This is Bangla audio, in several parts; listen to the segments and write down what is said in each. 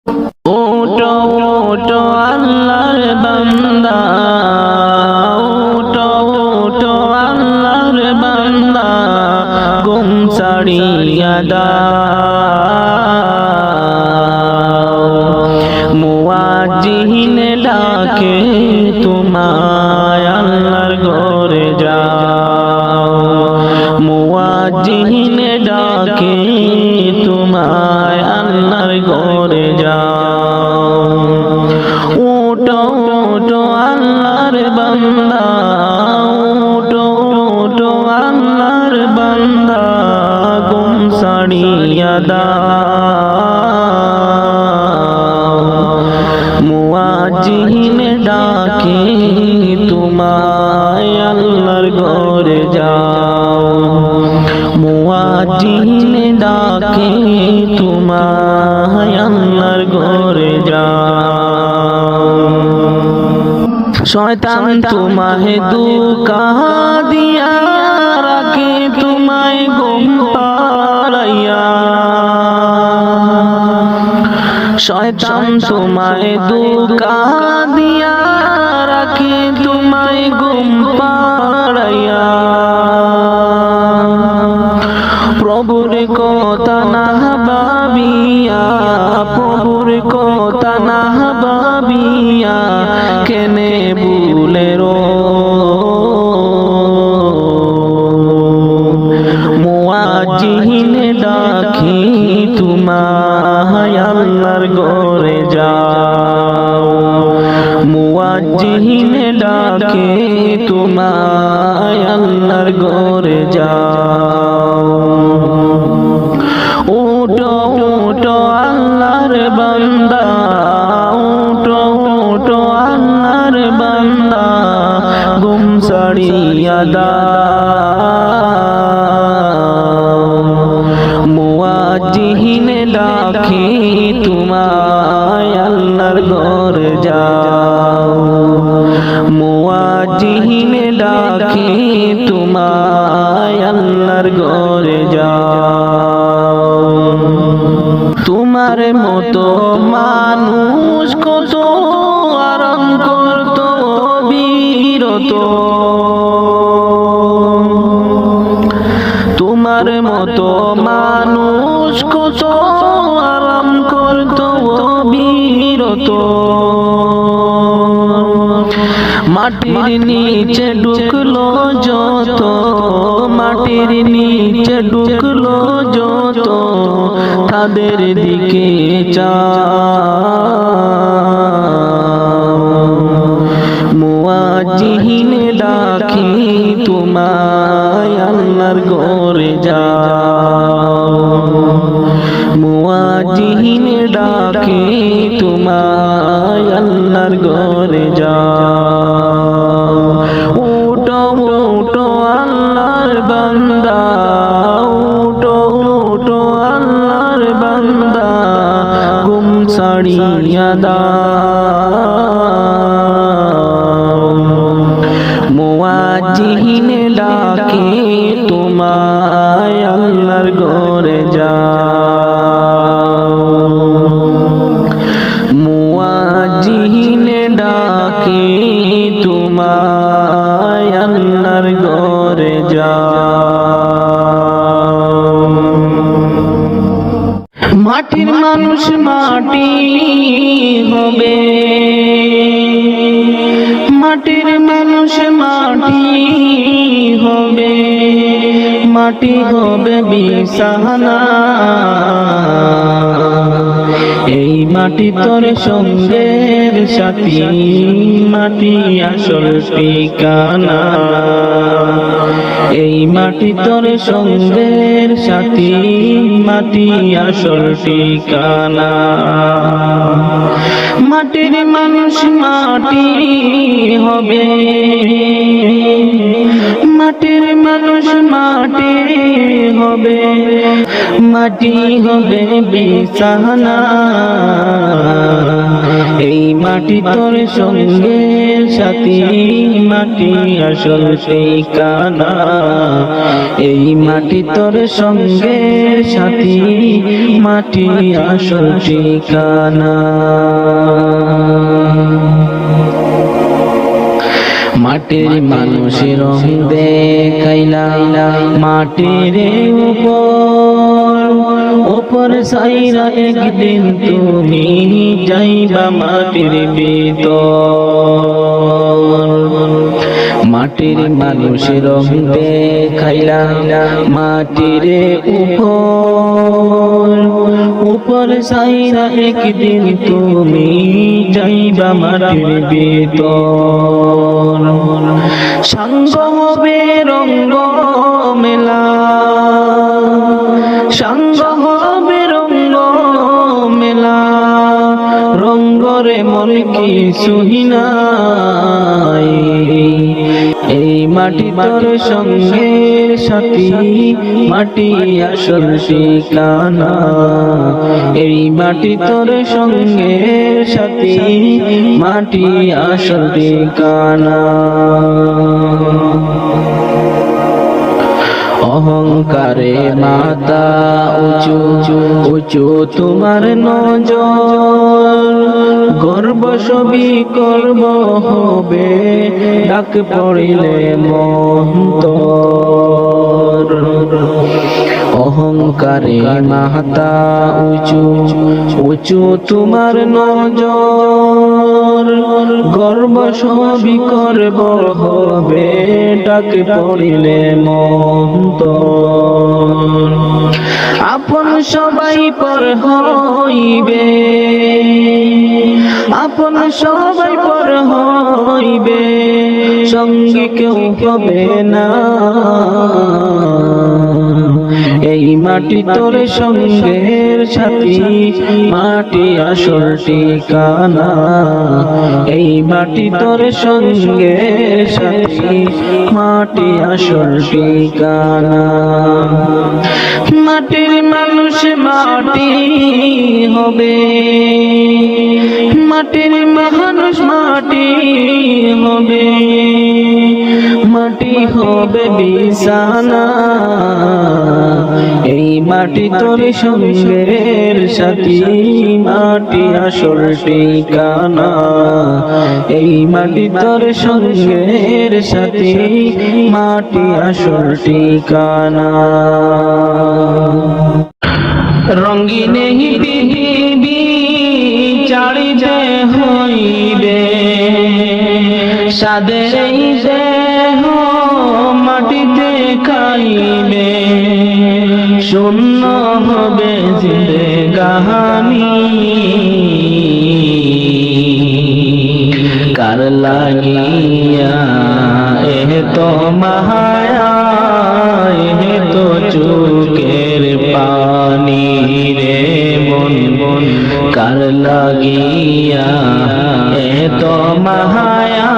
ওটো ওটো আল্লাহর বান্দা, ওটো ওটো আল্লাহর বান্দা, গুম ছাড়িয়া দাও। মুয়াজ্জিন ডাকে তোমায়, আল্লাহর ঘরে যাও। মুয়াজ্জিন ডাকে তোমায়, আল্লাহর ঘরে যাও। ওটো ওটো আল্লাহর বান্দা, ওটো ওটো আল্লাহর বান্দা, গুম ছাড়িয়া দাও। মুয়াজ্জিন ডাকে তোমায়, আল্লাহর ঘরে যাও। মুয়াজ্জিন ডাকে তোমায়, আল্লাহর ঘরে যাও। শয়তান তোমায় ধোঁকা দিয়া রাখে, তোমায় ঘুম পাড়াইয়া। শয়তান তোমায় ধোঁকা দিয়া রাখে, তোমায় ঘুম পাড়াইয়া। প্রভুর কথা না ভাবিয়া, প্রভুর কথা না ভাবিয়া, কেনে ভুলে রো। মুয়াজ্জিন ডাকি তোমায়, আল্লাহর ঘরে যাও। মুয়াজ্জিন ডাকে তোমায়, আল্লাহর ঘরে যাও। ওটো ওটো আল্লাহর বান্দা, ওটো ওটো আল্লাহর বান্দা, গুম ছাড়িয়া দাও। মুয়াজ্জিন ডাকে তোমায়, আল্লাহর ঘরে যাও। মুয়াজ্জিন ডাকে তোমায়, আল্লাহর ঘরে যাও। তোমার মতো মানুষ কত আরাম করত বিরত। তোমার মতো মানুষ কত আরাম করত বিরত। মাটির নিচে ঢুকলো যত, মাটির নিচে ঢুকলো যত, তাদের দিকে চাও। মুয়াজ্জিন ডাকি তোমায়, আল্লাহর ঘরে যাও। মুয়াজ্জিন ডাকে তোমায়, আল্লাহর ঘরে যাও। ওটো ওটো আল্লাহর বান্দা, ওটো ওটো আল্লাহর বান্দা, গুম ছাড়িয়া দাও। মুয়াজ্জিন ডাকে তোমায়, আল্লাহর ঘরে যাও। মুয়াজ্জিন ডাকে তোমায়, আল্লাহর ঘরে যাও। মাটির মানুষ মাটি হবে, মাটির মানুষ মাটি হবে, মাটি হবে বিছানা। এই মাটি তোর সঙ্গের সাথী, মাটি আসল ঠিকানা। এই মাটি তোর সঙ্গের সাথী, মাটি আসল ঠিকানা। মাটির মানুষ মাটি হবে, মাটির মানুষ মাটি হবে, মাটি হবে বিছানা। এই মাটি মাটি তোর সঙ্গে সাথী মাটি আসল ঠিকানা এই মাটি তোর সঙ্গে সাথী মাটি আসল ঠিকানা মাটির মানুষের রং দেখাইলা মাটির উপর সাইরা একদিন তুমি যাইবা মাটির ভিতর মাটির মানুষের রং দেখাইলা মাটির উপর সাইরা একদিন তুমি যাইবা মাটির ভিতর সঙ্গ হবে রঙ্গ মেলা সঙ্গ হবে রঙ্গ মেলা রঙ্গরে মন কি সুহিনাই এই মাটি তোর সঙ্গে সাথী মাটি আসল ঠিকানা এই মাটি তোর সঙ্গে সাথী মাটি আসল ঠিকানা অহংকারে মাথা উঁচু উঁচু তোমার নজর গর্ব সবই করব হবে ডাক পড়িলে মন্তর অহংকারে মাথা উঁচু উঁচু তোমার নজর গর্ব সবই করব হবে ডাক পড়িলে মন্তর আপন সবাই পর হইবে আপন সবাই পর হইবে সঙ্গে কেউ হবে না এই মাটি তোর সঙ্গের সাথী মাটি আসল ঠিকানা এই মাটি তোর সঙ্গের সাথী মাটি আসল ঠিকানা মাটির মানুষ মাটি হবে মাটির মানুষ মাটি হবে মাটি হবে বিছানা এই মাটি তোর সঙ্গের সাথী মাটি আসল ঠিকানা এই মাটি তোর সঙ্গের সাথী মাটি আসল ঠিকানা রঙিন পৃথিবী চারিতে হইবে সাদের দেহ মাটিতে খাইবে শূন্য হবে জিন্দেগানি কার লাগিয়া এহ তো মায়া এহ তো চোখের পানি রে মন কার লাগিয়া এহ তো মায়া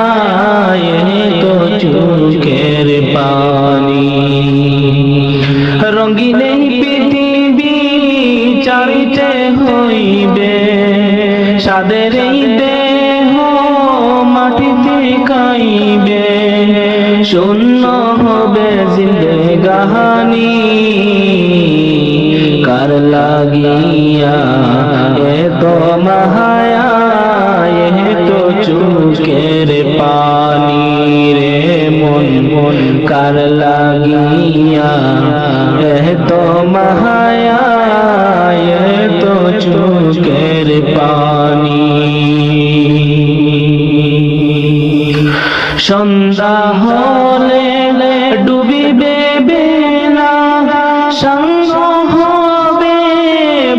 এহ তো চোখের পানি রঙিন পৃথিবী চারিতে হইবে সাদের দেহ মাটিতে খাইবে শূন্য হবে জিন্দেগানি কার লাগিয়া এত মায়া এত চোখের পানি রে মন কার লাগিয়া এত মায়া এত চোখের পানি সন্ধ্যা হলে ডুবিবে বেলা সঙ্গ হবে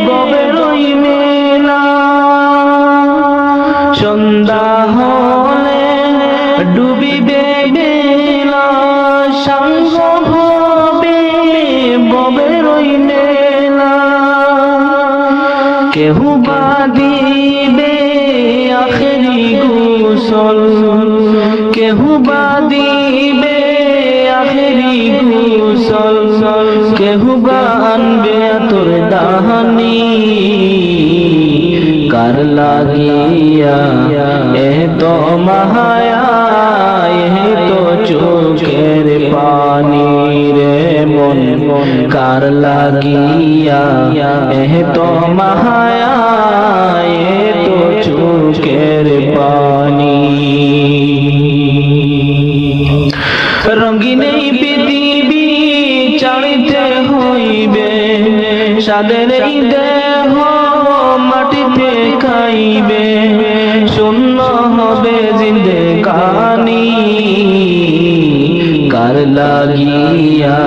ববেরই মেলা সন্ধ্যা হলে ডুবিবে বেলা সঙ্গ হবে ববেরই মেলা কেহ বা দিবে আখেরি গোসল কেহ বা দিবে আখেরি গোসল কেহ বা আনবে তোর দাহানি কার লাগিয়া এত মায়া এত চোখের পানি রে মন কার লাগিয়া এত মায়া এত চোখের পানি রঙিন এই পৃথিবী চালিতে হইবে সাদের এই দেহ মাটিতে খাইবে শূন্য হবে জিন্দেগানি কার লাগিয়া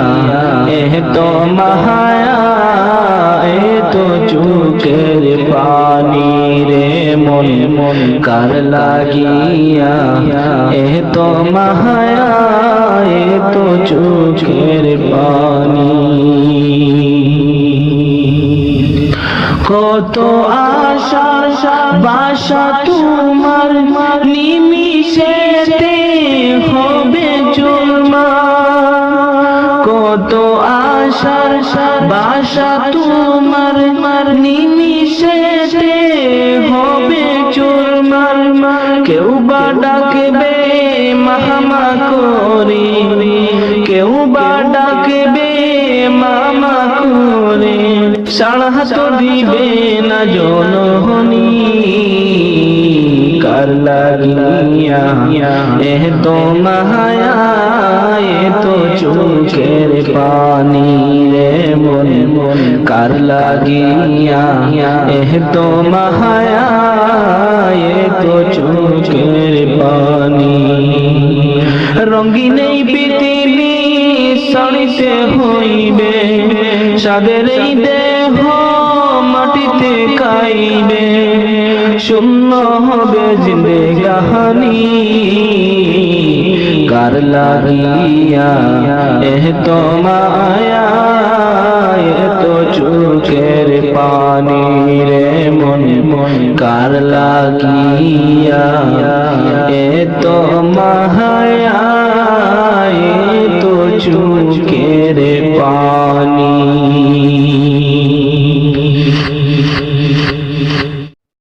এত মায়া এত চোখের পানি রে মন কার লাগিয়া এত মায়া এত চোখের পানি কত আশা বাসা তোমার নিমিষেতে হবে চুরমার কত আশার বাসা তোমার নিমিষেতে হবে চুরমার কেউ বা ডাকবে মামা করে কেউ বা ডাকবে মামা করে সাড়া তো দিবে না জননী কার লাগিয়া এত মায়া এত চোখের পানি রে মন কার লাগিয়া এত মায়া এত চোখের পানি রঙিন এই পৃথিবী সারিতে হইবে সাদের এই দেহ মাটিতে খাইবে শূন্য হবে জিন্দেগানি কার লাগিয়া এত মায়া এত চোখের পানি রে মন কার লাগিয়া এত মায়া এত চোখের পানি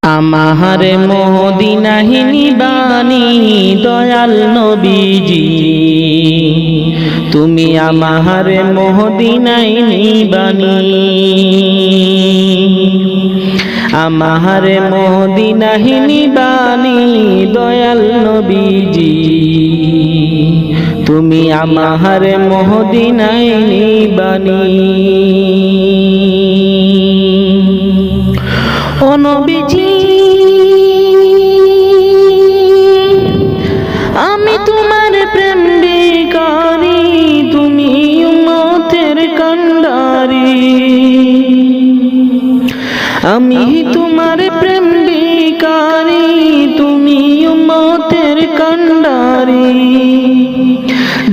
আমার মদিনাহি নিবানি দয়াল নবীজি তুমি আমার মদিনাই নিবানি আমার মদিনাহি নিবানি দয়াল নবীজি তুমি আমার মদিনাই নিবানি ও নবীজি আমি তোমার প্রেম ভিখারি তুমি উম্মতের কান্ডারি আমি তোমার প্রেম ভিখারি তুমি উম্মতের কান্ডারি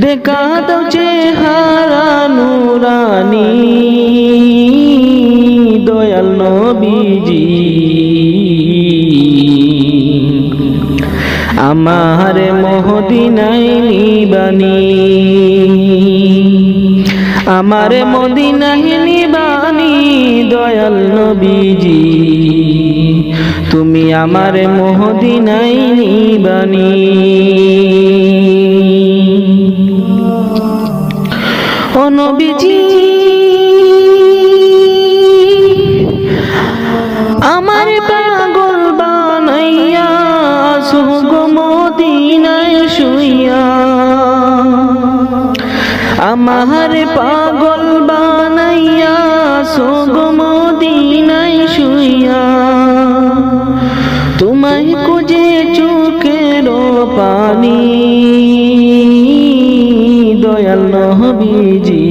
দেখা দাও চেহারা নুরানি দয়াল নবীজি আমার মদিনাই নিবানি আমার মদিনাই নিবানি দয়াল নবীজি তুমি আমার মদিনাই নিবানি ও নবীজি আমার পাগল বানাইয়া সুগো মদিনায় শুইয়া আমার পাগল বানাইয়া সুগো মদিনায় শুইয়া তোমায় খুঁজে চোখের পানি দয়াল নবীজি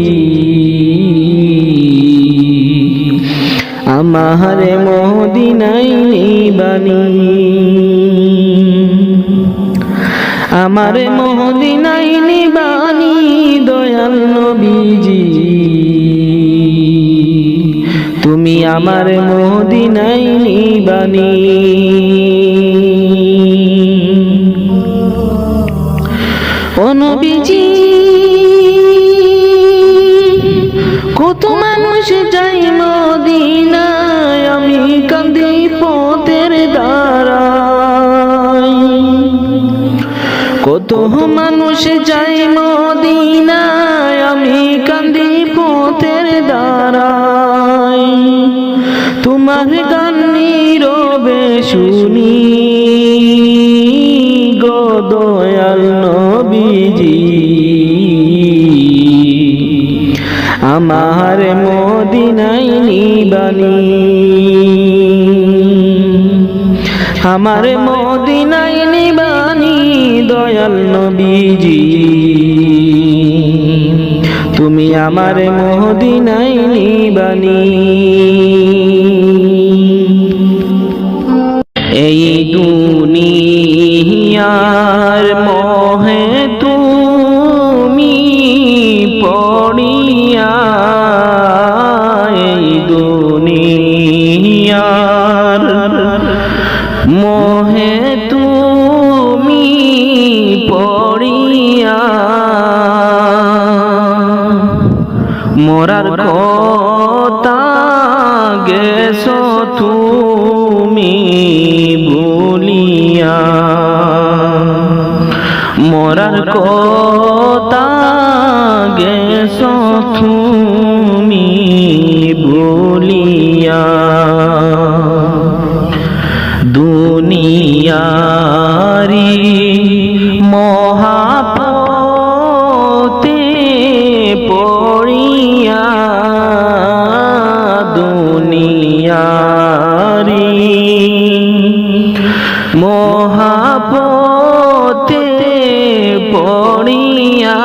আমার মদিনাই নিবানি আমার মদিনাই নিবানি দয়াল নবীজি তুমি আমার মদিনাই নিবানি ও নবীজি কত মানুষ যাই মদিনায় আমি কান্দি পথের দুনি গো দয়াল নবীজি আমার মদিনায় নিবানি আমার মদিনায় নিবানি দয়াল নবীজি তুমি আমার মদিনায় নিবানি এই দুনিয়ার মোহে তুমি পড়িয়া এই দুনিয়ার মোহে তুমি পড়িয়া মোরার কথা গেছো তুমি ভুলিয়া মোরার কথা গেছো তুমি ভুলিয়া দুনিয়ারি মহাপতে পড়িয়া দুনিয়ারি মহাপতে পড়িয়া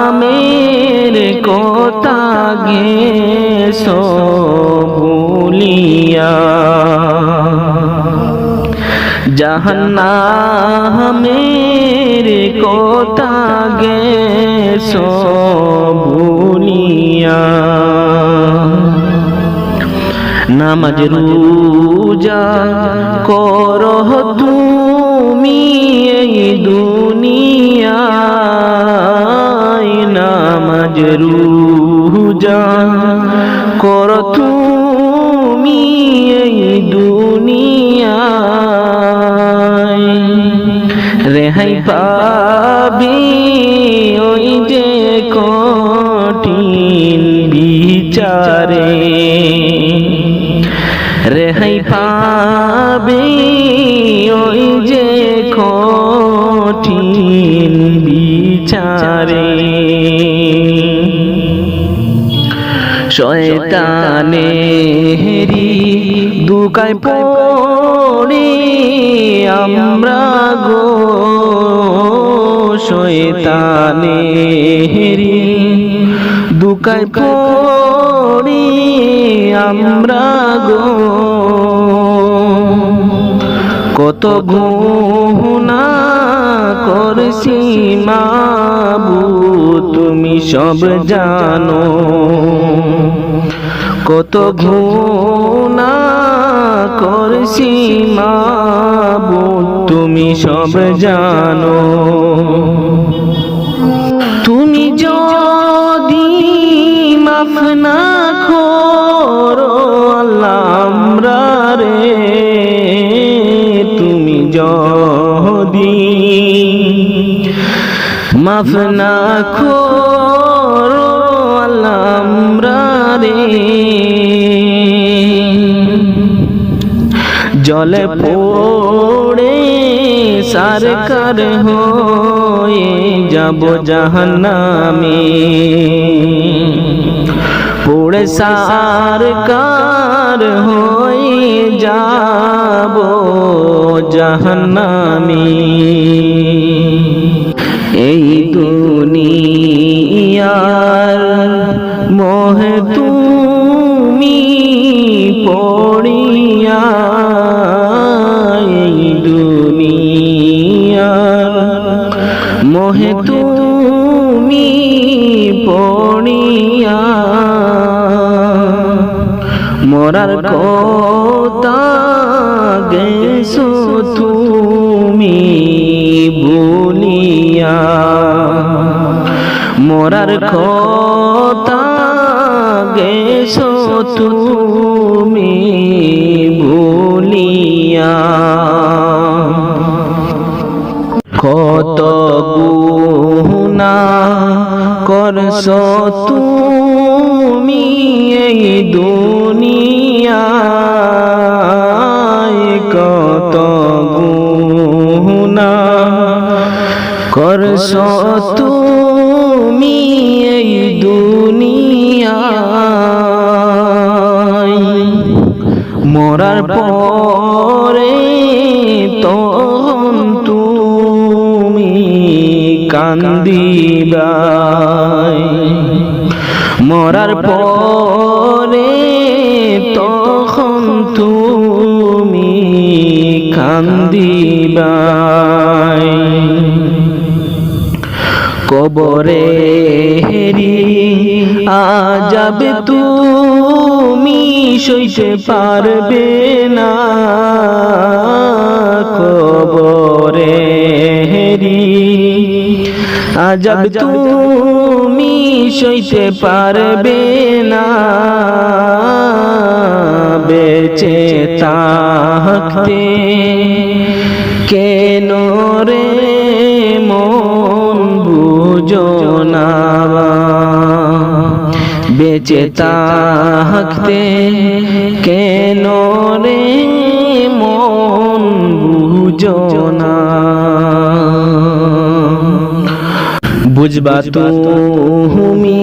জাহান্নামের কথা গেছো ভুলিয়া জাহান্নামের কথা গেছো ভুলিয়া নামাজ রোজা করহ তুমি এই দুনিয়ায় নামাজ রোজা কর তুমি এই দুনিয়ায় রেহাই পাবি ওই যে কঠিন বিচারে রেহাই পাবে ওই যে কঠিন বিচারে শয়তানেরি দুকায় পড়ে আমরা গো শয়তানেরি দুকায় পড়ে আমরা গো কত গুনাহ করছি মাবুদ তুমি সব জানো কত গুনাহ করছি মাবুদ তুমি সব জানো তুমি যদি মাফ না করো আল্লাহ আমরা রে তুমি যদি মাফ না করো আল্লাহ আমরা রে জলে পড়ে সারকার হয়ে যাব জাহান্নামে পড়ে সারকার হয়ে যাব জাহান্নামে এই দুনিয়ার মোহে তুমি পড়িয়া এই দুনিয়ার মোহে তুমি পড়িয়া মোরার কথা গেছো তুমি ভুলিয়া মোরার কথা গেছো তুমি ভুলিয়া কত গুনাহ করছো তুমি তুমি এই দুনিয়ায় কত গুনাহ করছো তুমি এই দুনিয়ায় মরার পরে তখন তুমি কান্দিবাই মরার পরে তখন তুমি কান্দিবাই কবরে হেরি আযাব তুমি সইতে পারবে না কবরে হেরি আযাব তুমি সইতে পারবে না বেঁচে থাকতে কেন রে মন বুঝো না বেঁচে থাকতে কেন রে মন বুঝো না বুঝবা তুমি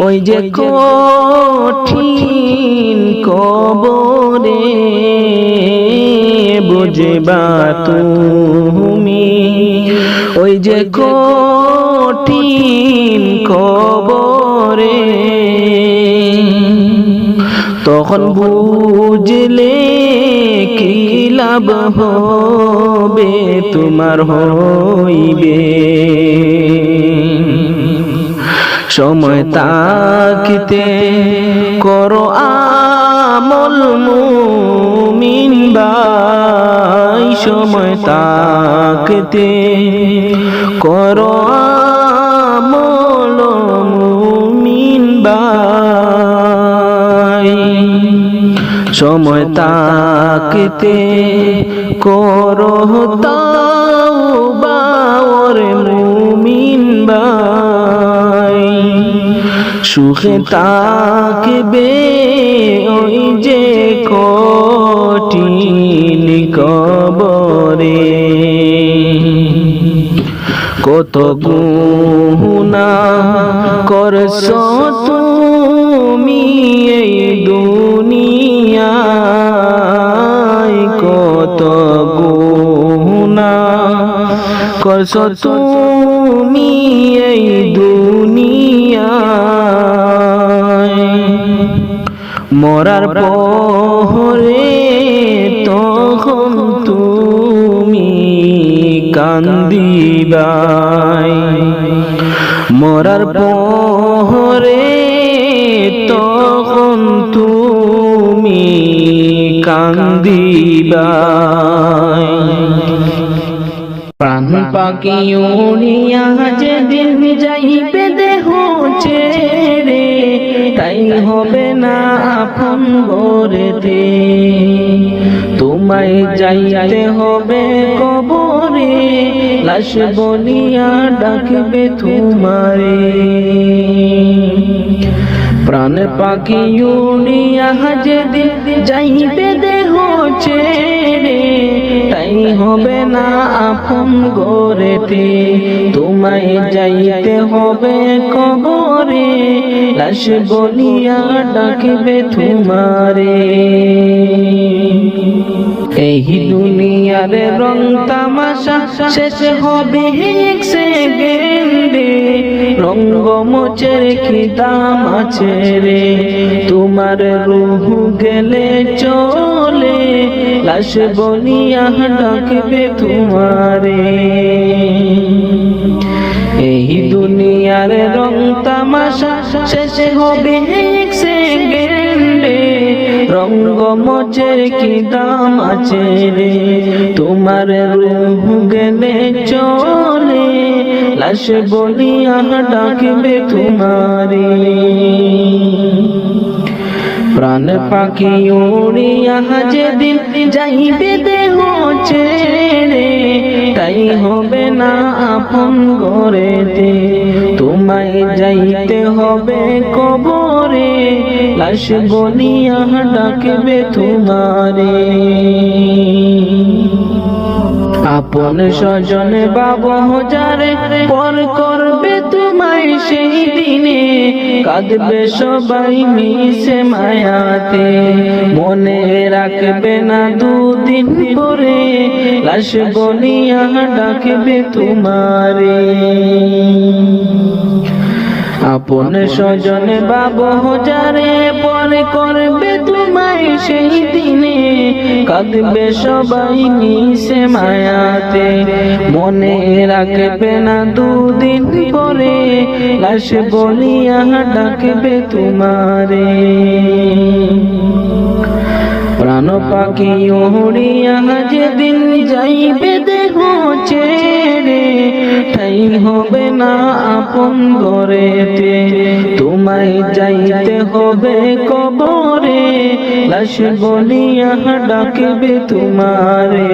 ওই যে কঠিন কবরে বুঝবা তুমি ওই যে কঠিন কবরে তখন বুঝলে কি লাভ হবে তোমার হইবে সময় তাকিতে করো আমল মুমিন ভাই সময় তাকিতে করো আমল মুমিন ভাই সময় তাকিতে করো তাওবা ওরে মুমিন ভাই সুখে তাকবে ওই যে কঠিন কবরে কত গুনাহ করছো তুমি এই দুনিয়ায় কত গুনাহ করছো তুমি এই দুনিয়ায় মরার পরে তখন তুমি কান্দিবাই মরার পরে তখন তুমি কান্দিবাই প্রাণ পাখি উড়িয়া যেদিন যাইবে দেহ ছেড়ে তাই হবে না আপন ঘরেতে তোমায় যাইতে হবে কবরে লাশ বলিয়া ডাকবে তোমারে প্রাণ পাখি উড়িয়া যেদিন যাইবে দেহ ছেড়ে তাই হবে না আপন ঘরেতে তোমায় যাইতে হবে কবরে লাশ বলিয়া ডাকবে তোমারে এই দুনিয়ার রং তামাশা শেষ হবে এক সেকেন্ডে রঙ্গমঞ্চের কি দাম আছে রে তোমার রূহ গেলে চলে লাশ বলিয়া ডাকবে তোমারে এই দুনিয়ার রং তামাশা শেষ হবে এক সেকেন্ডে রঙ্গমঞ্চের কি দাম আছে রে তোমার রূহ গেলে চলে লাশ বলিয়া ডাকবে তোমারে প্রাণ পাখি উড়িয়া যেদিন যাইবে দেহ ছেড়ে, তাই হবে না আপন ঘরেতে, তোমায় যাইতে হবে কবরে, লাশ বলিয়া ডাকবে তোমারে। আপন স্বজন বাবা যারে পর করবে তোমায় সেই দিনে, কাঁদবে সবাই মিশে মায়াতে, মনে রাখবে না দুদিন পরে, লাশ বলিয়া ডাকবে তোমারে। আপন স্বজন বাবা যারে পর করবে তোমায় সেই দিনে, কাঁদবে সবাই মিশে মায়াতে, মনে রাখবে না দুদিন পরে, লাশ বলিয়া ডাকবে তোমারে। প্রাণ পাখি উড়িয়া যেদিন যাইবে দেহ ছেড়ে, ঠাই হবে না আপন ঘরেতে, তোমায় যাইতে হবে কবরে, লাশ বলিয়া ডাকবে তোমারে,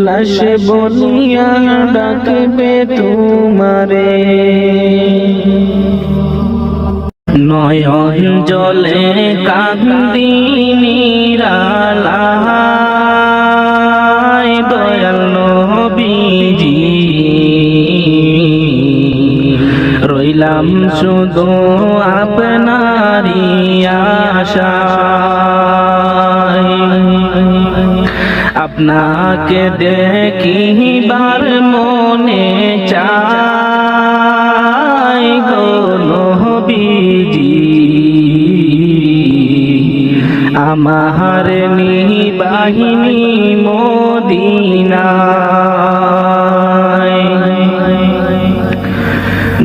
লাশ বলিয়া ডাকবে তোমারে। নয়ন জলে কান্দি নিরালায়, দয়াল নবীজি রইলাম শুধু আপনারই আশায়, আপনাকে দেখিবার মনে চাই গো নবীজি, আমার নিবাহিনী মদিনায়।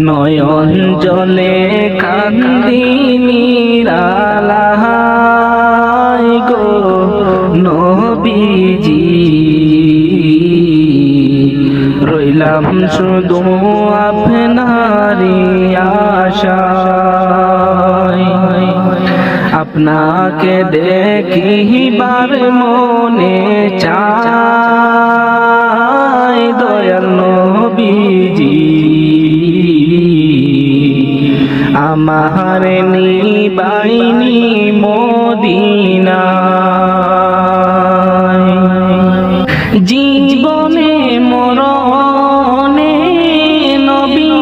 নয়ন জলে কান্দি নিরালায় গো নবীজি, রইলাম শুধু আপনারই আশায়, আপনাকে দেখিবার মনে চাই দয়াল নবীজি, আমার নিবাইনি মদিনায়। জীবনে মরণে নবী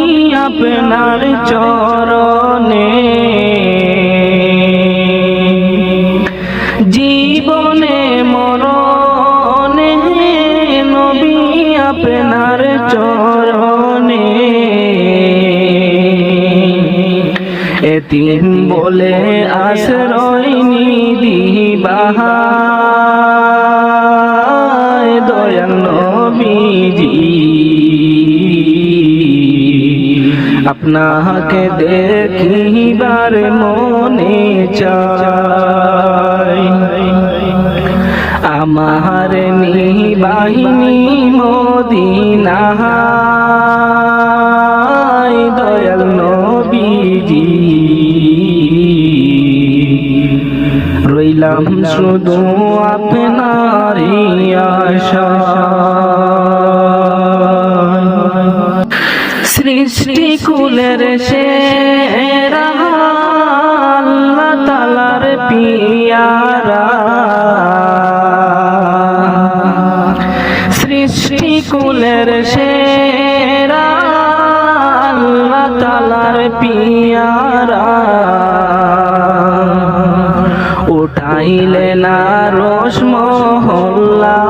আপনার চরণে, জীবনে মরণে নবী আপনার চরণে, এতিম বলে আশ্রয় নিদিবাহায় দয়াল নবীজি, আপনাকে দেখিবার মনে চাই, আমার নিবাহিনী মদিনায় দয়াল নবীজি, রইলাম শুধু আপনারই আশায়। সৃষ্টি কুলের সেরা আল্লাহ তাআলার পিয়ারা, সৃষ্টি কুলের সেরা আল্লাহ তাআলার পিয়ারা, উঠাইলে না রোশ মহল্লায়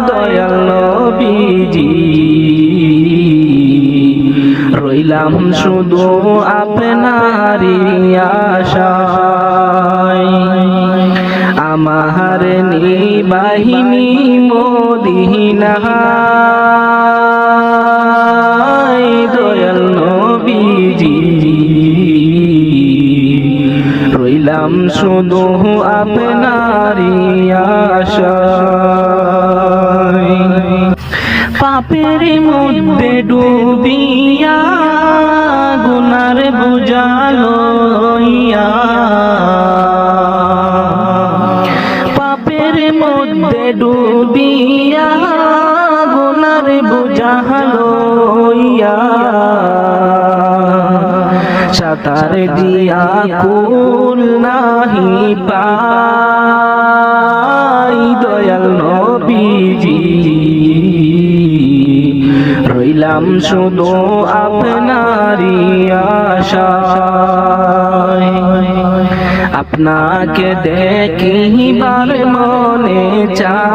দয়াল নবীজি, রইলাম শুধু আপনারই আশায়, আমার নিবাহিনী মদিনায় দয়াল নবীজি, রইলাম শুধু আপনারই আশায়। পাপের মধ্যে ডুবিয়া গুনার বোঝা লইয়া পাপের মধ্যে ডুবিয়া গুনার বোঝা লইয়া সাঁতার দিয়া কুল নাহি পাই দয়াল নবীজি রইলাম শুধু আপনারই আশায় আপনাকে দেখিবার মনে চাই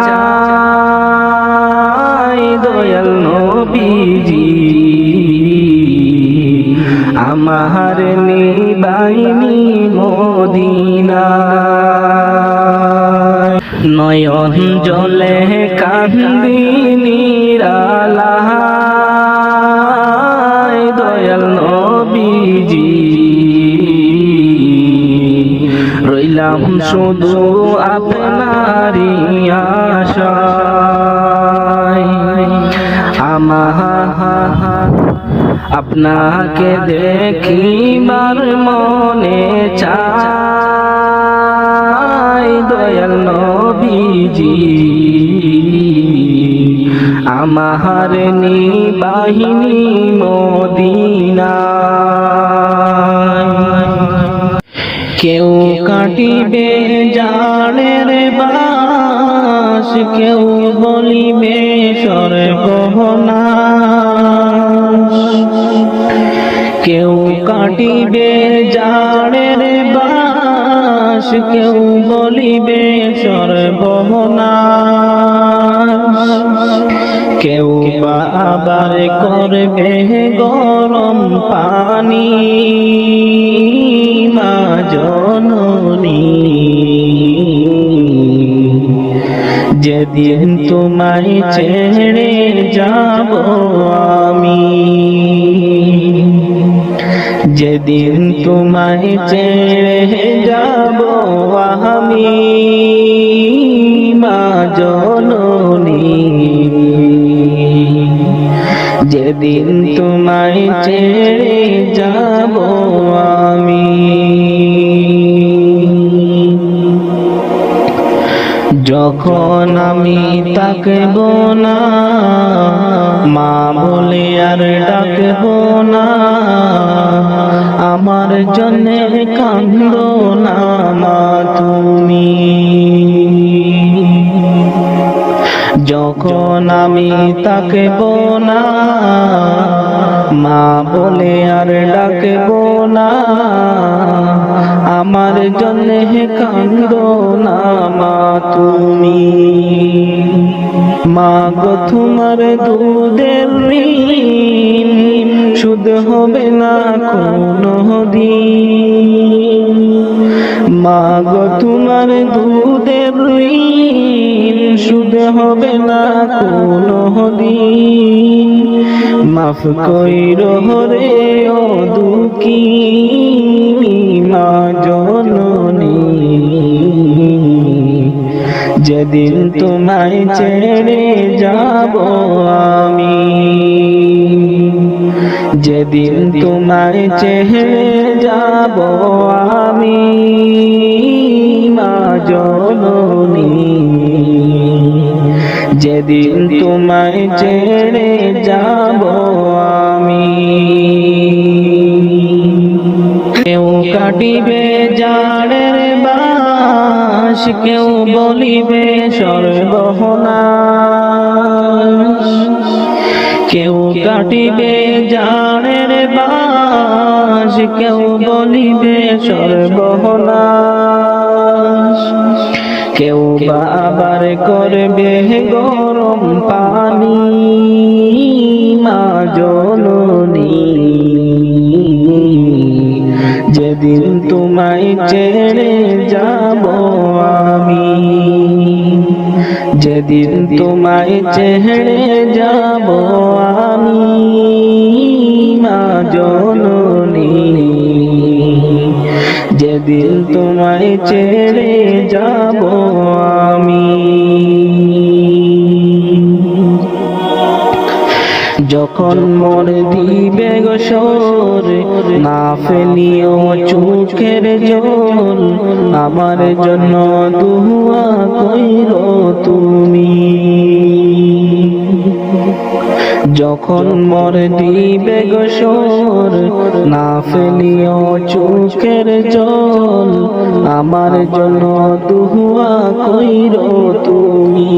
দয়াল নবীজি আমার নিবাইনি মদিনায় নয়ন জলে কান্দি নিরালায় দয়াল নবীজি রইলাম শুধু আপনারই আশায় আপনাকে দেখিবার মনে চাই দয়াল নবীজি আমার নিবাহিনী মদিনায় কেউ কাটিবে জানের বাস কেউ বলিবে সর্বনাশ কেউ কাটিবে জানের বাস কেউ বলিবে সর্বনাশ কেউ বা আবার করবে গরম পানি মা জননী যেদিন তোমায় ছেড়ে যাব আমি যেদিন তোমায় ছেড়ে যাব আমি মা জননী যেদিন তোমায় ছেড়ে যাব আমি যখন আমি তাকব না মা বলে আর ডাকব না আমার জন্যে কান্দো না মা তুমি যখন আমি তাকব না মা বলে আর ডাকব না আমার জন্যে কান্দো না মা তুমি মা গো তোমার দুধের ঋণ সুদ হবে না কোনো দিন মা গো তোমার দুধের ঋণ সুদ হবে না কোনো দিন মাফ কইরো রে ও দুঃখী মা জননী যেদিন তোমায় ছেড়ে যাব আমি যেদিন তোমায় ছেড়ে যাব আমি মা জননী যেদিন তোমায় ছেড়ে যাব আমি কেউ কাটিবে জানের বাস কেউ বলিবে সর্বনাশ কেউ কাটিবে জানের বাস কেউ বলিবে সর্বনাশ কেউ বা আবার করবে গরম পানি মা জননী যেদিন তোমায় ছেড়ে যাব আমি যেদিন তোমায় ছেড়ে যাব আমি মা জননী যেদিন তোমায় ছেড়ে যাব আমি যখন মোর দিবে গোসর না ফেলিও চোখের জল আমার জন্য দুয়া কইরো তুমি যখন মোর দিবে গোসর না ফেলিও চোখের জল আমার জন্য দুয়া কইরো তুমি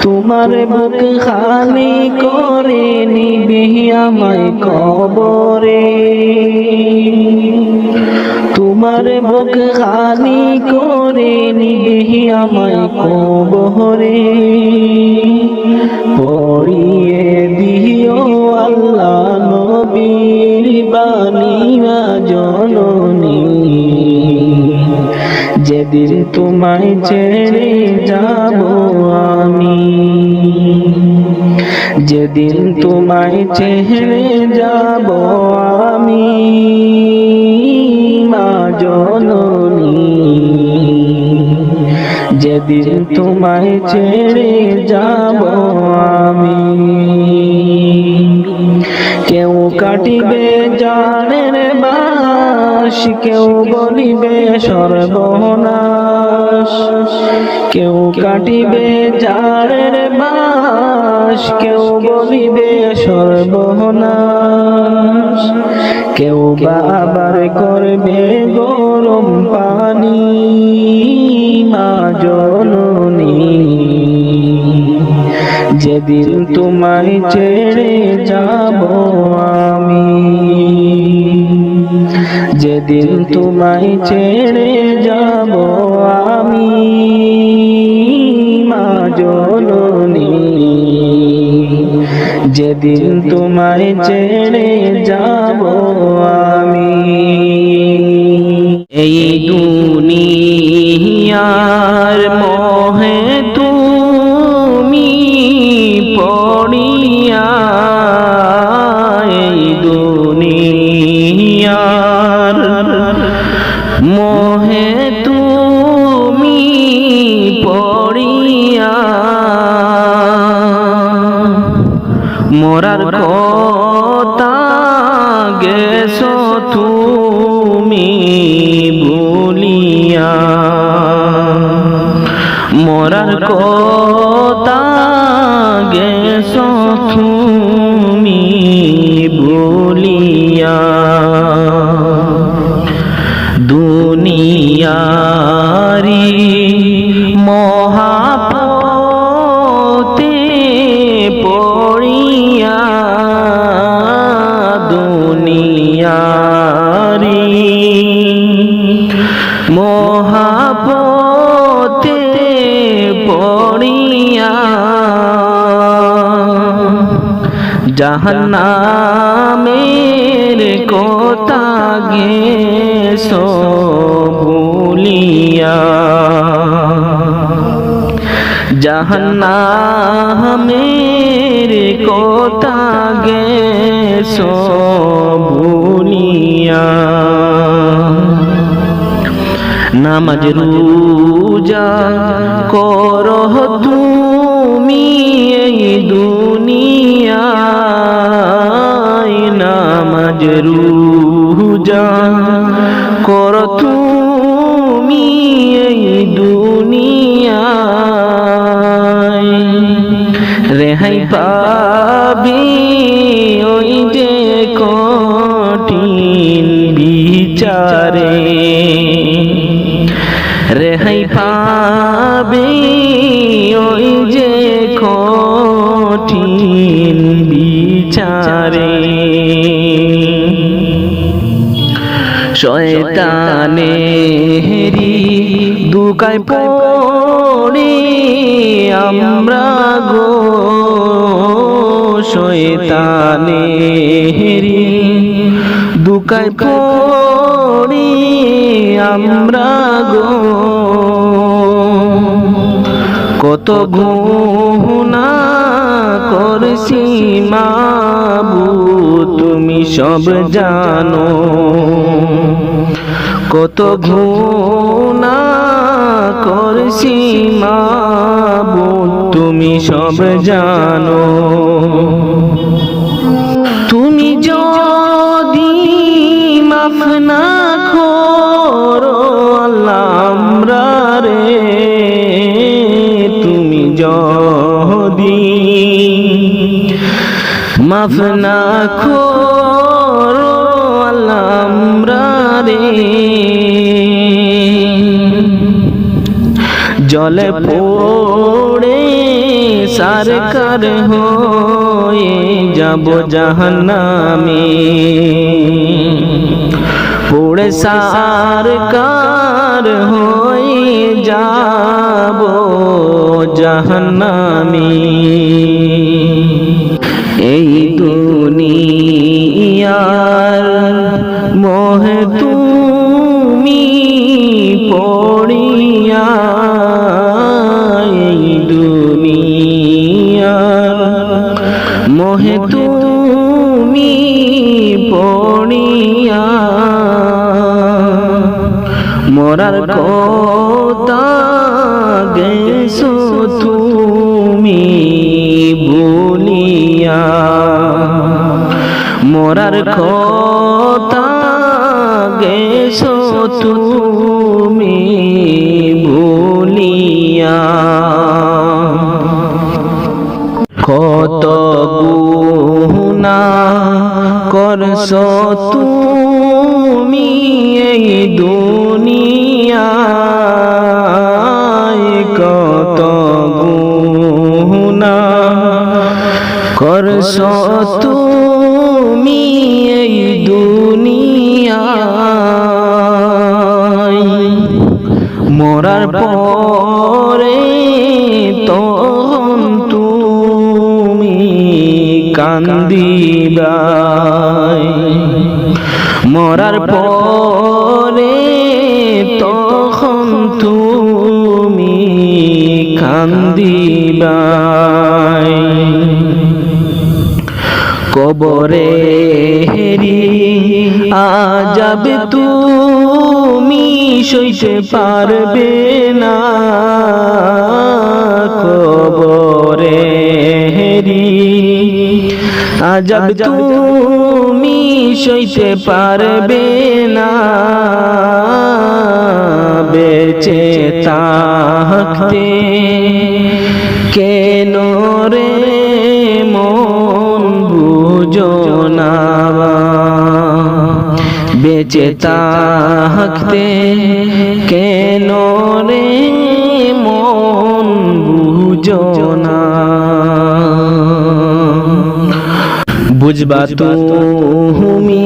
তোমার বুক খালি করে নিবে আমায় কবরে তোমার বুক খালি করে নিবে আমায় কবরে পড়িয়ে দিও আল্লাহ নবীর বাণী জননী যেদিন তোমায় ছেড়ে যাব আমি যেদিন তোমায় ছেড়ে যাব আমি মা জননী যেদিন তোমায় ছেড়ে যাব আমি কেউ কাটিবে জানের বাস কেউ বলিবে সর্বনাশ কেউ কাটিবে জানের বাস কেউ বলিবে সর্বনাশ কেউ বা আবার করবে গরম পানি মা জননী যেদিন তোমায় ছেড়ে যাব আমি যেদিন তোমায় ছেড়ে যাব আমি মা জননী যেদিন তোমায় ছেড়ে যাব আমি এই দুনিয়ার মোহে তুমি পড়িয়া এই দুনিয়ার মোহে তুমি পড়িয়া মোরার কথা গেছো তুমি ভুলিয়া মোরার কথা গেছো তুমি ভুলিয়া দুনিয়ারি মহাপতে পড়িয়া দুনিয়ারি মহাপতে পড়িয়া জাহান্নামের কথা গেছো ভুলিয়া জাহান্নামের কথা গেছো ভুলিয়া নামাজ রোজা করো তুমি এই দুনিয়ায় নামাজ রোজা করো তুমি এই দুনিয়ায় রেহাই পাবি ওই যে কঠিন বিচারে রেহাই পাবি ওই যে কঠিন বিচারে শয়তানেরি দুকায় পড়ে আমরা গো শয়তানেরি দুকায় পড়ে আমরা গো কত গুনাহ করছি মাবুদ তুমি সব জানো কত গুনাহ করছি মাবুদ তুমি সব জানো। তুমি যদি মাফ না করো আল্লাহ আমরারে, তুমি যদি মাফ না করো আল্লাহ আমরারে, জলে পড়ে সারকার হয়ে যাব জাহান্নামে, পড়ে সারকার হয়ে যাব জাহান্নামে। এই দুনিয়ার মোহে তুমি পড়িয়া, এই দুনিয়ার মোহে তুমি পড়িয়া, মরার কথা গেছো তুমি ভুলিয়া, মরার কথা গেছো তুমি ভুলিয়া। কত গুনাহ করছো তুমি এই দুনিয়ায়, কত গুনাহ করছো তুমি এই দুনিয়ায়, মরার পরে তখন তুমি কান্দিবাই, মরার পরে তখন তুমি কান্দিবাই। কবরে হেরি আযাব তুমি সইতে পারবে না, কবরে হেরি আযাব তুমি সইতে পারবে না, বেঁচে থাকতে কেন রে মন বুঝো না, বেঁচে থাকতে কেন রে মন বুঝো না। বুঝবা তুমি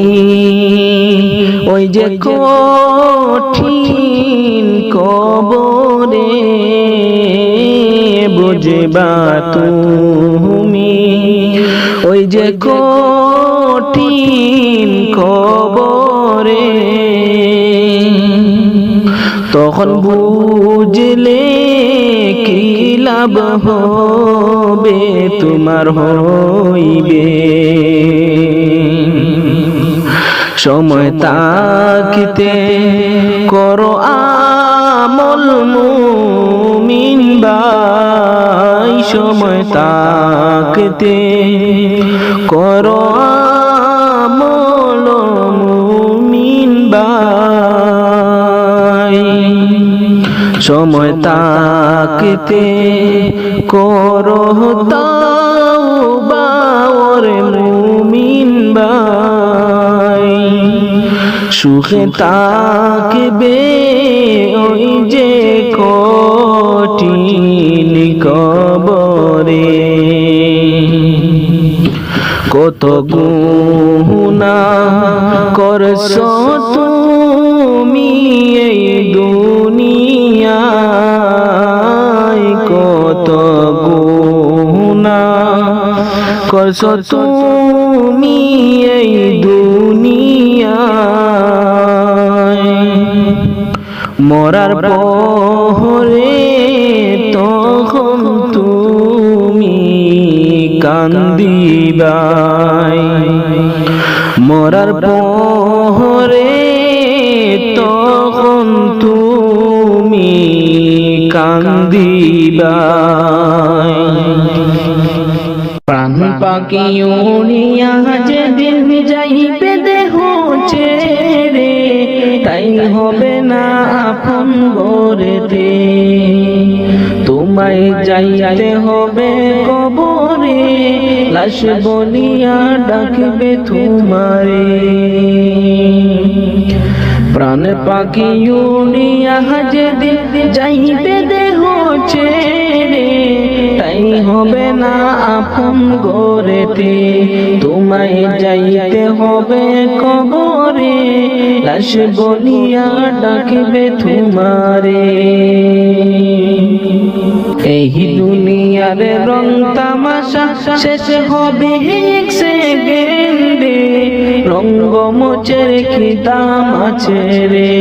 ওই যে কঠিন কবরে, বুঝবা তুমি ওই যে কঠিন কবরে, তখন বুঝলে কি লাভ হবে তোমার হইবে, সময় তাকিতে করো আমল মুমিন ভাই, সময় তাকিতে করো আমল মুমিন ভাই, সময় তাকিতে করো তাওবা ওরে মুমিন ভাই, সুখে তাকবে ওই যে কঠিন কবরে, কত গুনাহ করছো তুমি এই দুনিয়ায়, কত গুনাহ করছো তুমি এই দুনিয়ায়, মরার পরে তখন তুমি কান্দিবাই, মরার পরে তখন তুমি কান্দিবা। প্রাণ পাখি উড়িয়া যেদিন যাইবে দেহ ছেড়ে, তাই হবে না আপন ঘরেতে। তোমায় যাইতে হবে কবরে, লাশ বলিয়া ডাকবে তোমারে। প্রাণ পাখি উড়িয়া যেদিন যাইবে দেহ ছেড়ে, তাই হবে না আপন ঘরেতে। তোমায় যাইতে হবে কবরে, লাশ বলিয়া ডাকবে তোমারে। এই দুনিয়ার রং তামাশা শেষ হবে এক সেকেন্ডে, রঙ্গমঞ্চের কি দাম আছে রে।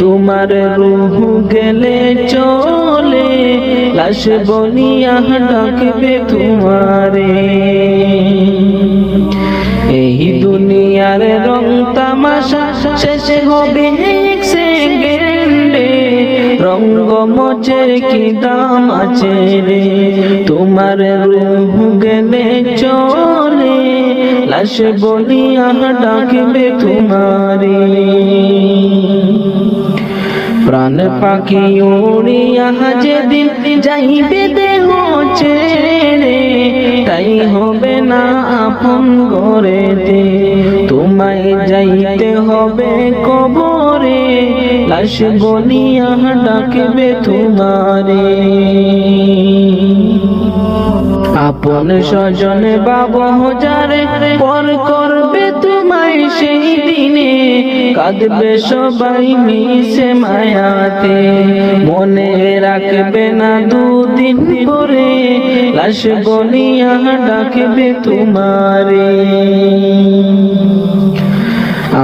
তোমার রূহ গেলে চলে, লাশ বলিয়া ডাকবে তোমারে। এই দুনিয়ার রং তামাশা শেষ হবে এক সেকেন্ডে, রঙ্গমঞ্চের কি দাম আছে রে। তোমার রূহ গেলে চলে, লাশ বলিয়া ডাকবে তোমারে। প্রাণ পাখি উড়িয়া যেদিন যাইবে দেহ ছেড়ে, তাই হবে না আপন ঘরেতে। তোমায় যাইতে হবে কবরে, লাশ বলিয়া ডাকবে তোমারে। আপন স্বজন বাবু যারে পর করবে তোমায় সেই দিনে, কাঁদবে সবাই মিশে মায়াতে। মনে রাখবে না দুদিন পরে, লাশ বলিয়া ডাকবে তোমারে।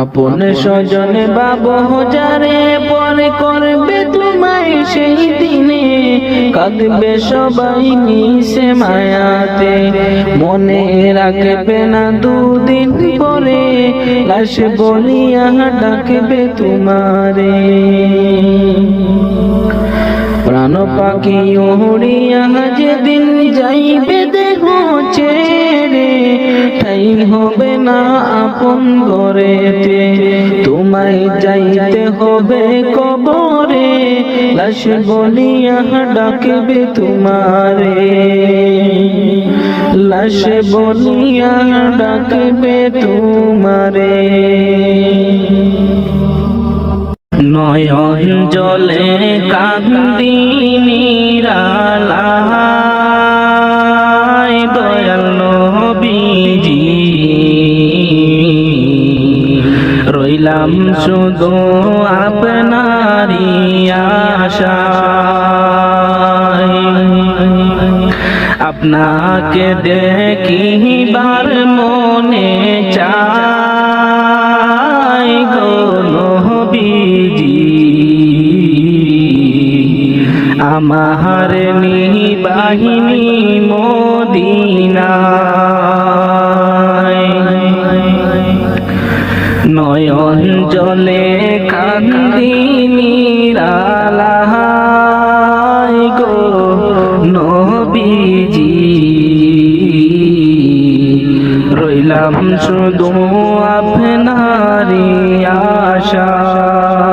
আপন স্বজন বাবু যারে পর করবে তোমায় সেই দিনে, কাঁদবে সবাই মিশে মায়াতে। মনে রাখবে না দুদিন পরে, লাশ বলিয়া ডাকবে তোমারে। প্রাণ পাখি উড়িয়া যেদিন যাইবে দেহ ছেড়ে, তাই হবে না আপন ঘরেতে। তোমায় যাইতে হবে কবরে, লাশ বলিয়া ডাকবে তোমারে। লাশ বলিয়া ডাকবে তোমারে। নয়ন জলে কান্দি নিরালায়, দয়াল নবীজি রইলাম শুধু আপনারই আশায়। আপনাকে দেখিবার মনে চায় গো নবীজি, আমার নিবাহিনী মদিনায়। নয়ন জলে কান্দি নিরালায় গো নবীজি, রইলাম শুধু আপনারই আশায়।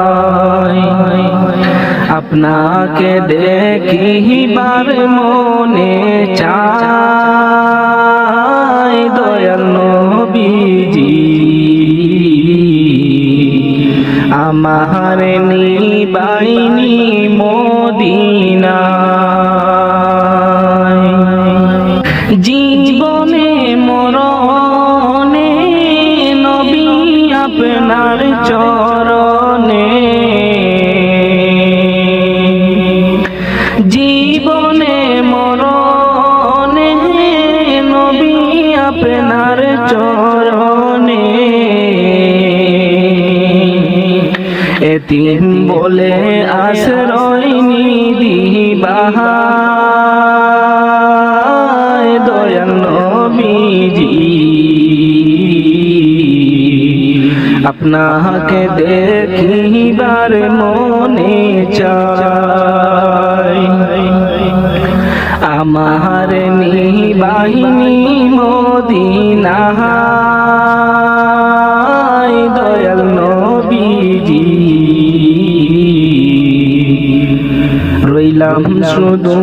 আপনাকে দেখিবার মনে চায় দয়াল নবীজি, আমার নিবাইনি মদিনায়। জীবনে মরণে নবী আপনার চরণে, জীবনে মরণে নবী আপনার চরণে। এতিম বলে আশ্রয় নিদিবাহায় দয়াল নবীজি, আপনাকে দেখিবার মনে চায় আমার নিবাহিনী মদিনায় দয়াল নবীজি রইলাম শুধু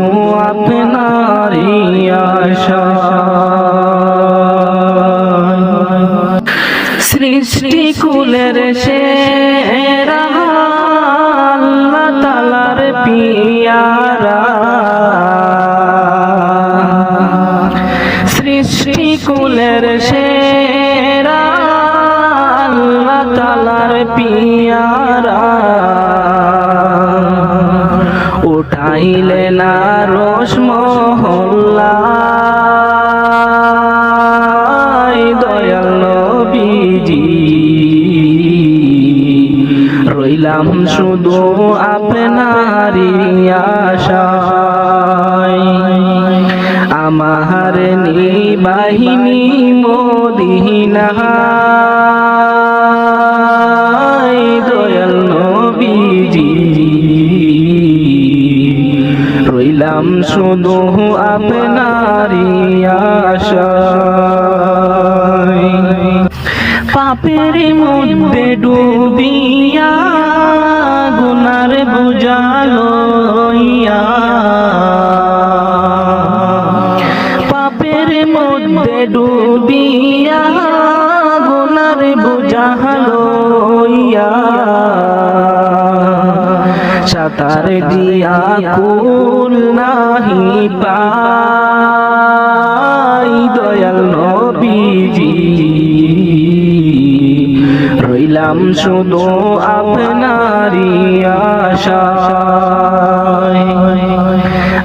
আপনারই আশায় সৃষ্টি কুলের সেরা আল্লাহ তাআলার পিয়ারা সৃষ্টি কুলের সেরা আল্লাহ তাআলার পিয়ারা উঠাইলে না রোশ মহল্লায় দয়াল নবীজি রইলাম শুধু আপনারই আশায় আমার নিবাহিনী মদিনায় দয়াল নবীজি রইলাম শুধু আপনারই আশায় পাপের মধ্যে ডুবিয়া গুনার বোঝা লইয়া পাপের মধ্যে ডুবিয়া গুনার বোঝা লইয়া সাতার দিয়া কুল নাহি পাই দয়াল নবীজি রইলাম শুধু আপনারই আশায়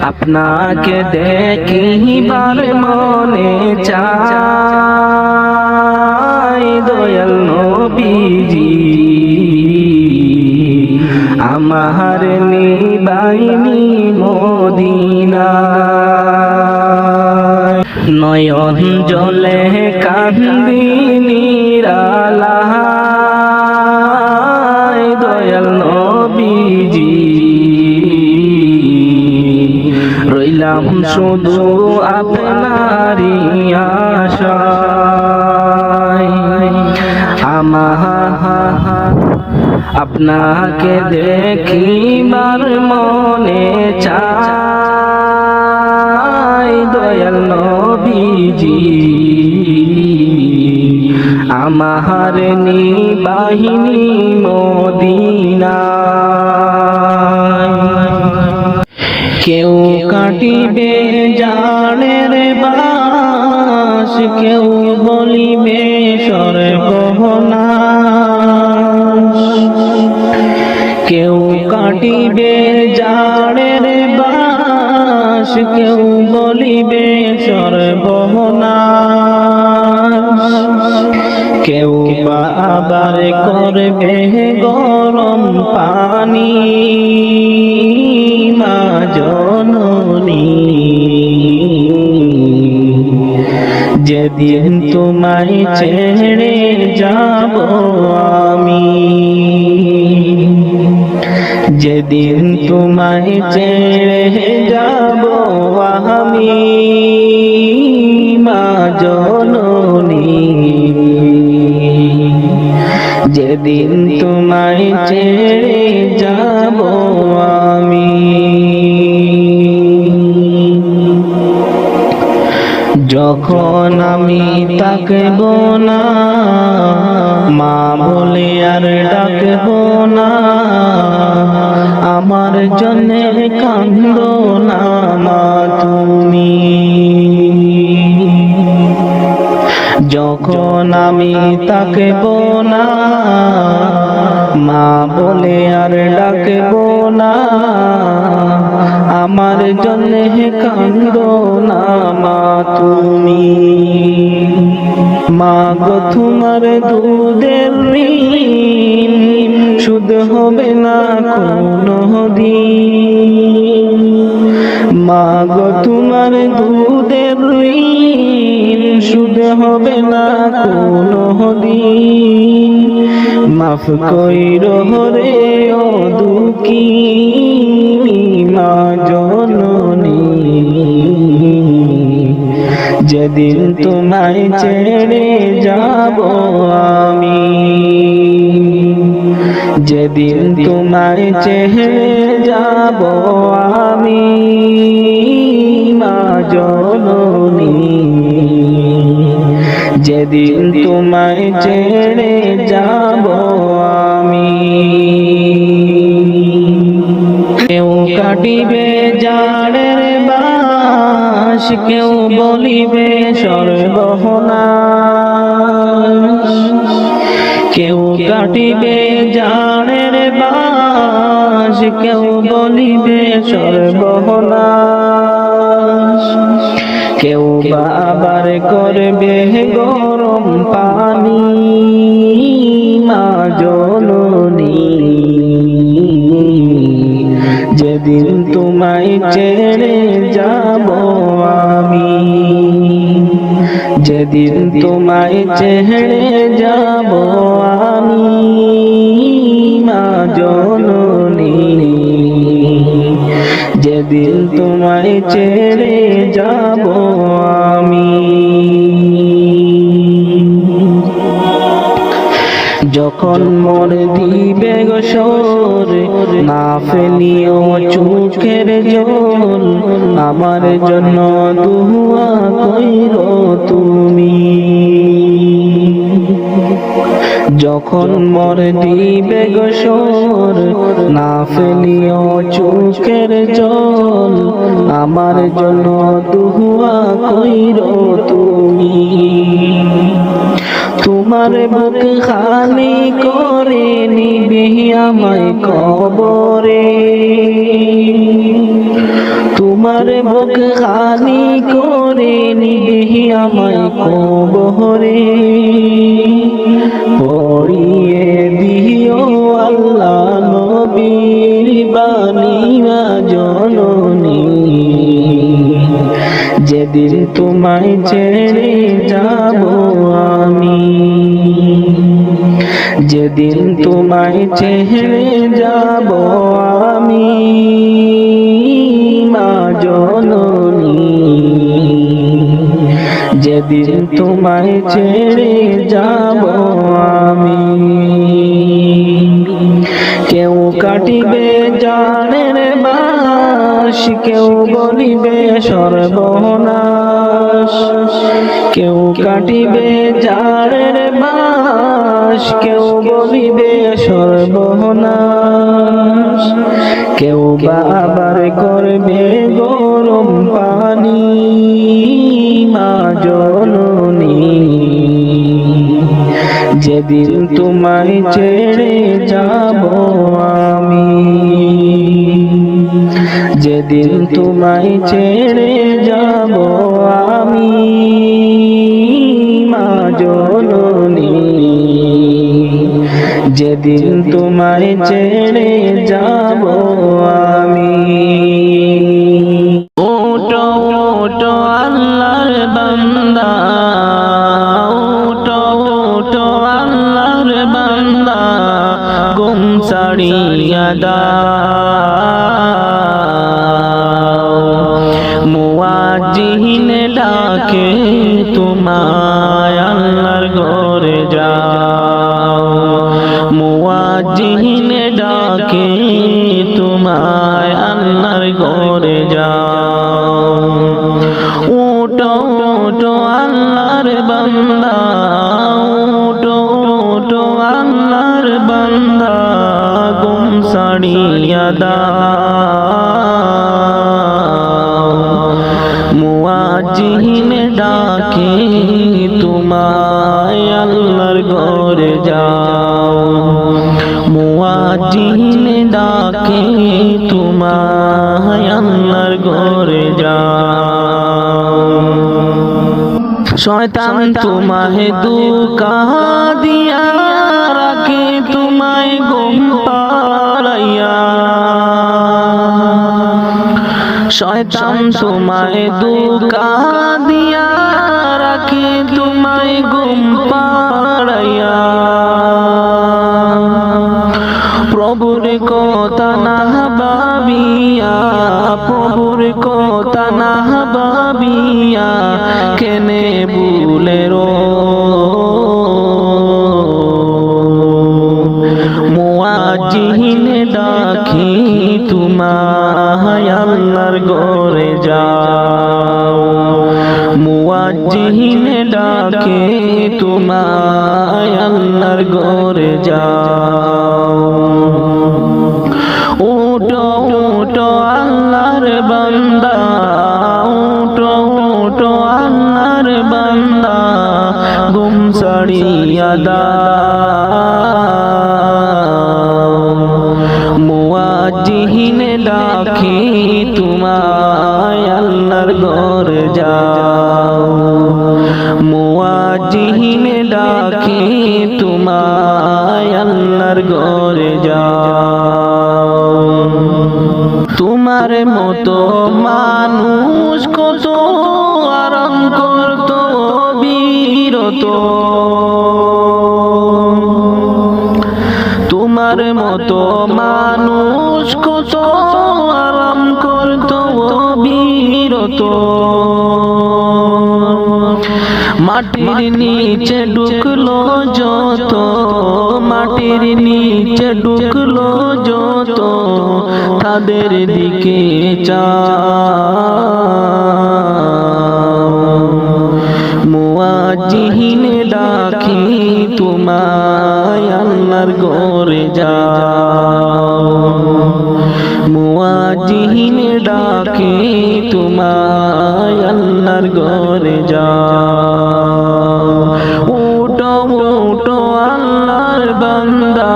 আপনাকে দেখিবার মনে চায় দয়াল নবীজি আমার নিবাহিনী মদিনায় নয়ন জলে কান্দি নিরালায় দয়াল নবীজি রইলাম শুধু আপনারই আশায় আপনাকে দেখিবার মনে চায় দয়াল নবীজি আমার নিবাহিনী মদিনায় কেউ কাটিবে জানের বাস কেউ বলিবে সর্বনাশ কেউ কাটিবে জানের বাস কেউ বলিবে সর্বনাশ কেউ বা আবার করবে গরম পানি মা জননী যেদিন তোমায় ছেড়ে যাব আমি যেদিন তোমায় ছেড়ে যাব আমি মা জননী যেদিন তোমায় ছেড়ে যাব আমি যখন আমি তাকব না মা বলে আর ডাকব না আমার জন্যে কান্দো না মা তুমি যখন আমি তাকব না মা বলে আর ডাকব না আমার জন্যে কান্দো না মা তুমি মা গো তোমার দুধের ঋণ সুদ হবে না কোনো দিন মা গো তোমার দুধের ঋণ সুদ হবে না কোনো দিন মাফ কইরো রে ও দুঃখী মা জননী যেদিন তোমায় ছেড়ে যাব আমি যেদিন তোমায় ছেড়ে যাব আমি মা জননী যেদিন তোমায় ছেড়ে যাব আমি কেউ কাটিবে জাড়ের বাঁশ কেউ বলিবে সর্বনাশ কেউ কাটিবে জাড়ের বাঁশ কেউ বলিবে সর্বনাশ কেউ আবার করবে গরম পানি মা জননী যেদিন তোমায় ছেড়ে যাব আমি যেদিন তোমায় ছেড়ে যাব আমি মা জননী যেদিন তোমায় ছেড়ে যাব আমি যখন মোর দিবে গোসর না ফেলিও চোখের জল আমার জন্য দুয়া কইরো তুমি যখন মোর দিবে গোসর না ফেলিও চোখের জল আমার জন্য দুয়া কইরো তুমি তোমার বুক খালি করে নিবে আমায় কবরে তোমার বুক খালি করে নিবে আমায় কবরে পড়িয়ে দিও আল্লাহ নবীর বাণী মা জননী যেদিন তোমায় ছেড়ে যাব আমি যেদিন তোমায় ছেড়ে যাব আমি মা জননী যেদিন তোমায় ছেড়ে যাব আমি কেউ কাটিবে জাড়ের বাঁশ কেউ বলিবে সর্বনাশ কেউ কাটিবে জাড়ের বাঁশ কেউ বলিবে সর্বনাশ কেউ আবার করবে গরম পানি মা জননী যেদিন তোমায় ছেড়ে যাব আমি যেদিন তোমায় ছেড়ে যাব আমি মা জননী যেদিন তোমায় ছেড়ে যাব আমি ওটো ওটো আল্লাহর বান্দা ওটো ওটো আল্লাহর বান্দা গুম ছাড়িয়া দাও মুয়াজ্জিন ডাকে তোমায় আল্লাহর ঘরে যাও মুয়াজ্জিন ডাকে তোমায় আল্লাহর ঘরে যাও ওটো ওটো আল্লাহর বান্দা ওটো ওটো আল্লাহর বান্দা গুম ছাড়িয়া দাও মুয়াজ্জিন ডাকে তোমায় আল্লাহর ঘরে যাও মুয়াজ্জিন ডাকে তোমায় আল্লাহর ঘরে যাও শয়তান তোমায় ধোঁকা দিয়া রাখে তোমায় ঘুম পাড়াইয়া শয়তান তোমায় ধোঁকা দিয়া রাখে তোমায় ঘুম পাড়াইয়া কথা না ভাবিয়া, প্রভুর কথা না ভাবিয়া কেনে ভুলে মুয়াজ্জিন ডাকি তোমায় আল্লাহর ঘরে যাও, মুয়াজ্জিন ডাকে তোমায় আল্লাহর ঘরে যাও। উঠো উঠো আল্লাহর বান্দা, উঠো উঠো আল্লাহর বান্দা, ঘুম ছাড়িয়া দাও, মুয়াজ্জিন ডাকে তোমায় আল্লাহর ঘরে যাও, মুয়াজ্জিন ডাকে তোমায় আল্লাহর ঘরে যাও। তোমার মতো মানুষ কত আরাম করত বিরত, তোমার মতো মানুষ কত আরাম করত বিরত, মাটির নিচে ঢুকলো যত, মাটির নিচে ঢুকলো যত, তাদের দিকে চাও, মুয়াজ্জিন ডাকি তোমায় আল্লাহর ঘরে যাও, মুয়াজ্জিন ডাকি তোমায় আল্লাহর ঘরে যাও। উঠো উঠো আল্লাহর বান্দা,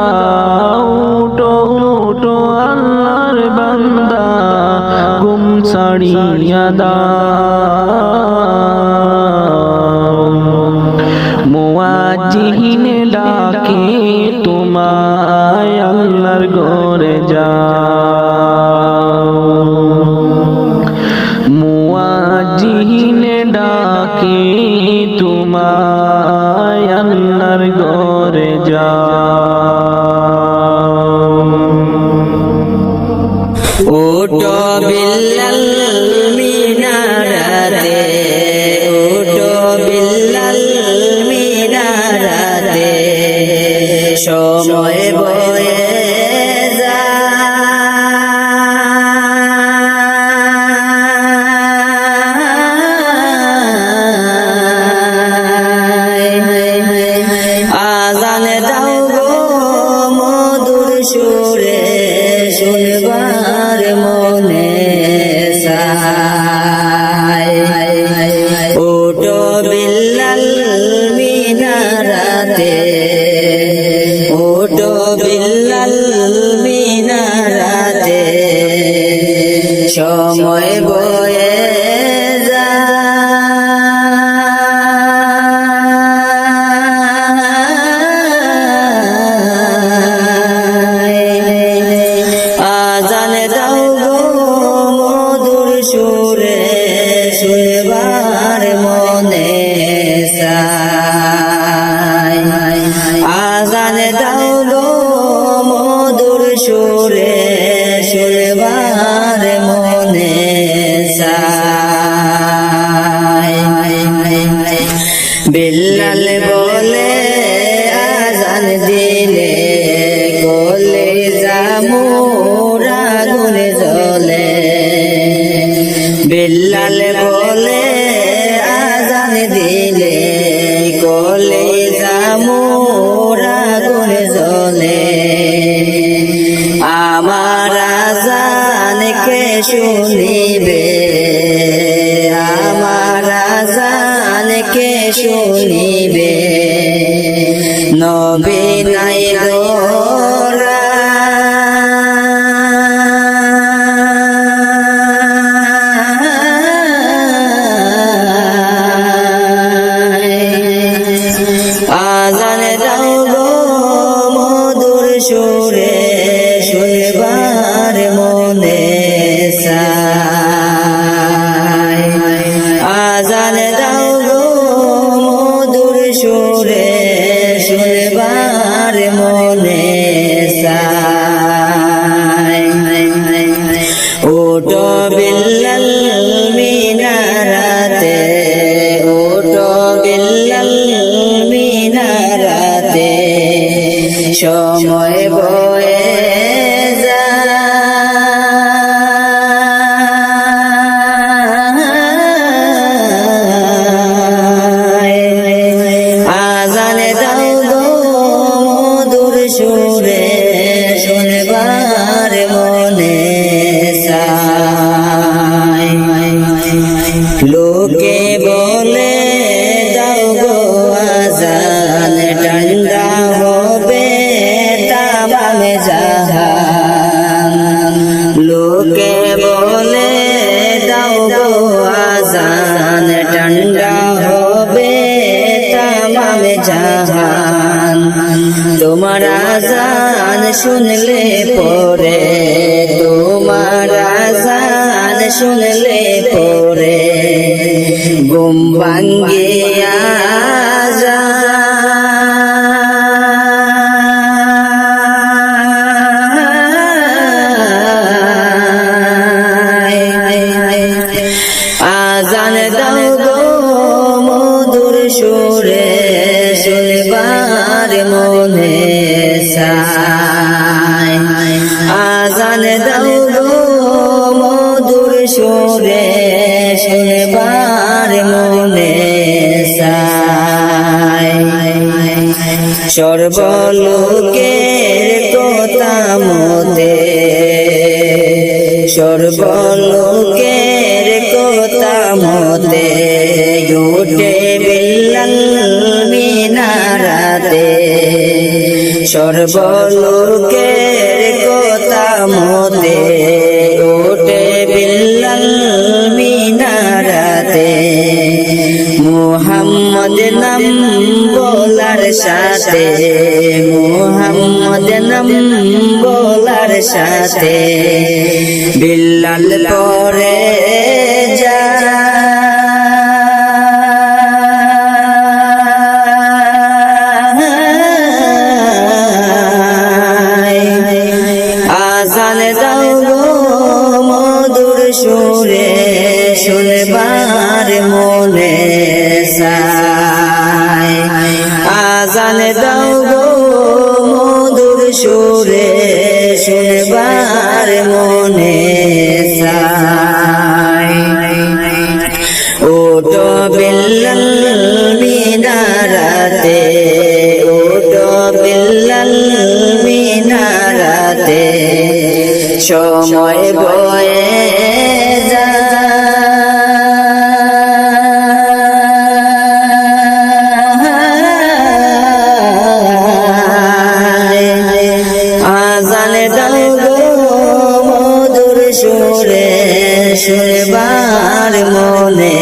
উঠো উঠো আল্লাহর বান্দা, ঘুম ছাড়িয়া দাও, মুয়াজ্জিন ডাকে তোমায় আল্লাহর ঘরে যাও, মুয়াজ্জিন ডাকে তোমায় আল্লাহর ঘরে যাও। ওঠো বিল্লাল মিনারাতে, ওঠো বিল্লাল মিনারাতে, সময় বয়ে আজান দাও গো মধুর সুরে, শুনবার মনে চায়। ওঠো বিল্লাল মিনারাতে, ওঠো বিল্লাল মিনারাতে, সময় বয়ে আজান দাও গো মধুর সুরে, শুনবার মনে চায়। আজান দাও গো মধুর সুরে, শুনবার মনে চায়। বিল্লাল বলে আজান দিলে গলে জামুর আগুন জ্বলে, বিল্লাল বলে আজান দিলে গলে জামুর আগুন জ্বলে, আমার আজান কে শুনিবে, আমার আজান কে শুনিবে, নবী নাই দোরা আজান দাও গো মধুর সুরে, শুনবার মনে চায়। আজান দাও গো মধুর সুরে, শুনবার মনে চায়। সময় বয়ে আজানে দাও গো মধুর সুরে শুনবার মনে চায় লোকে বলে দাও গো আজান ঠান্ডা হবে তামাম জাহান লোকে বলে দাও গো আজান ঠান্ডা হবে তামাম জাহান তোমার আজান শুনলে পরে তোমার আজান শুনলে পরে ঘুম ভাঙ্গিয়া আজান দাও গো মধুর সুরে শুনবার মনে চায় আজান দাও গো মধুর সুরে শুনবার মনে চায় সর্বলোকের কথা মতে সর্বলোকের কথা মতে উঠে বিল্লাল মিনারাতে সর্বলোকের কথা মতে উঠে বিল্লাল মিনারাতে মুহাম্মদ নাম বলার সাথে মুহাম্মদ নাম বলার সাথে বিল্লাল পরে আজান দাও গো মধুর সুরে শুনবার মনে চায় আজান দাও গো মধুর সুরে শুনবার মনে চায় ওটো বিল্লাল মিনারাতে ওটো বিল্লাল মিনারাতে সময় বয়ে আজানে দাও গো মধুর সুরে শুনবার মনে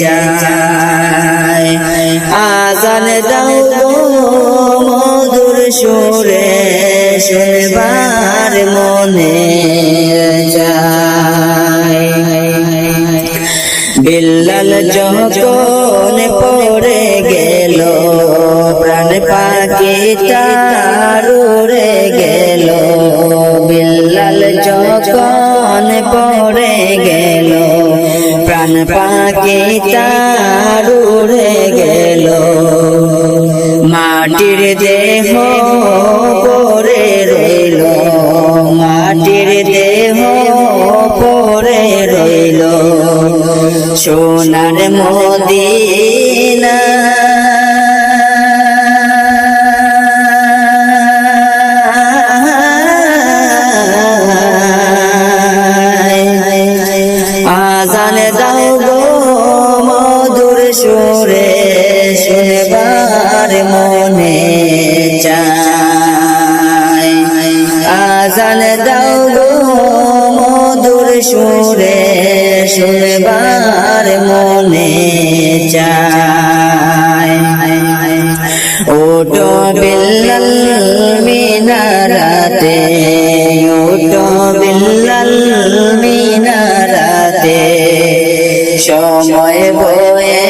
চায় আজান দাও গো মধুর সুরে শুনবার মনে চায় বিল্লাল যখন পড়ে গেল প্রাণ পাখিটা উড়ে গেল বিল্লাল যখন পড়ে গেল প্রাণ পাখিটা উড়ে গেল মাটির দেহ পড়ে রইল মাটির দেহ পড়ে রইল সোনার মদিনা আজান দাও গো মধুর সুরে শুনবার মনে চায় আজান দাও গো মধুর সুরে শুনবার মনে চায় ওটো বিল্লাল মিনারাতে ওটো বিল্লাল মিনারাতে সময় বয়ে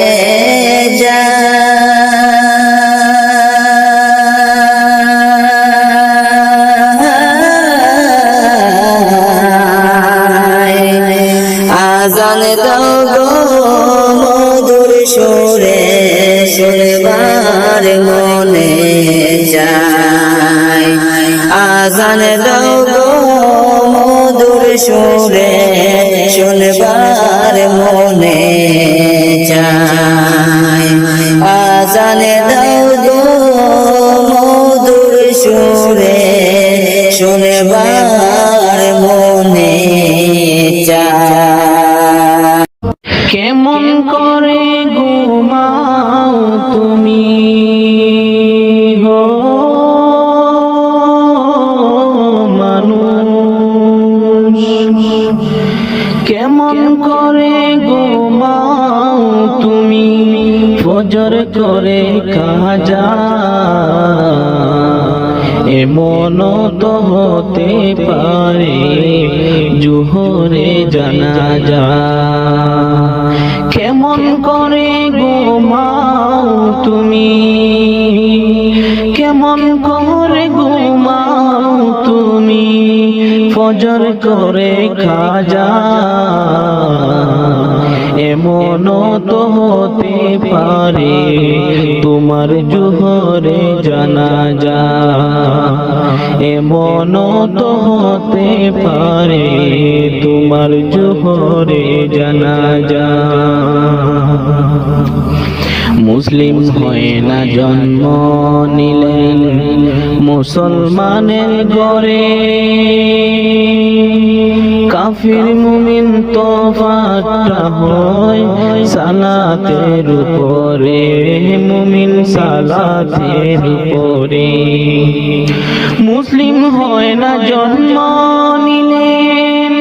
আজান দাও আজান দাও গো মধুর সুরে শুনবার মনে চায় আজান দাও গো মধুর সুরে শুনবার মনে চায় কেমন করে ঘুমাও তুমি হো মানুষ, কেমন করে ঘুমাও তুমি ফজর করে কাজা, এমন তো হতে পারে জোহরে জানাজা। কেমন করে ঘুমাও তুমি, কেমন করে ঘুমাও তুমি ফজর করে খাজা, এমন তো হতে পারে তোমার জোহরে জানাজা, এমন তো হতে পারে তোমার জোহরে জানাজা। মুসলিম হয় না জন্ম নিলেন মুসলমানের ঘরে, কাফির মুমিন তফাতটা হয় সালাতের উপরে, মুমিন সালাতের উপরে। মুসলিম হয় না জন্ম নিলেন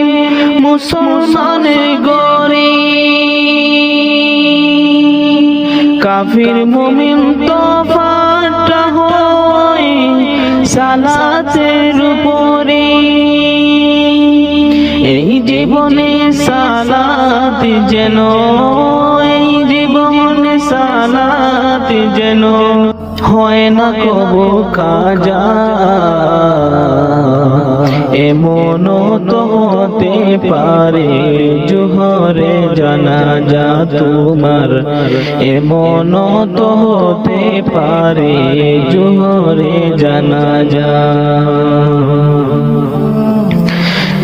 মুসলমানের ঘরে, কাফির মুমিন তফাতটা হয় সালাতের উপরে। এই জীবনে সালাত যেন, এই জীবনে সালাত যেন হয় না কবু কাজা, এমন তো হতে পারে জোহরে জানাজা তোমার, এমন তো হতে পারে জোহরে জানাজা।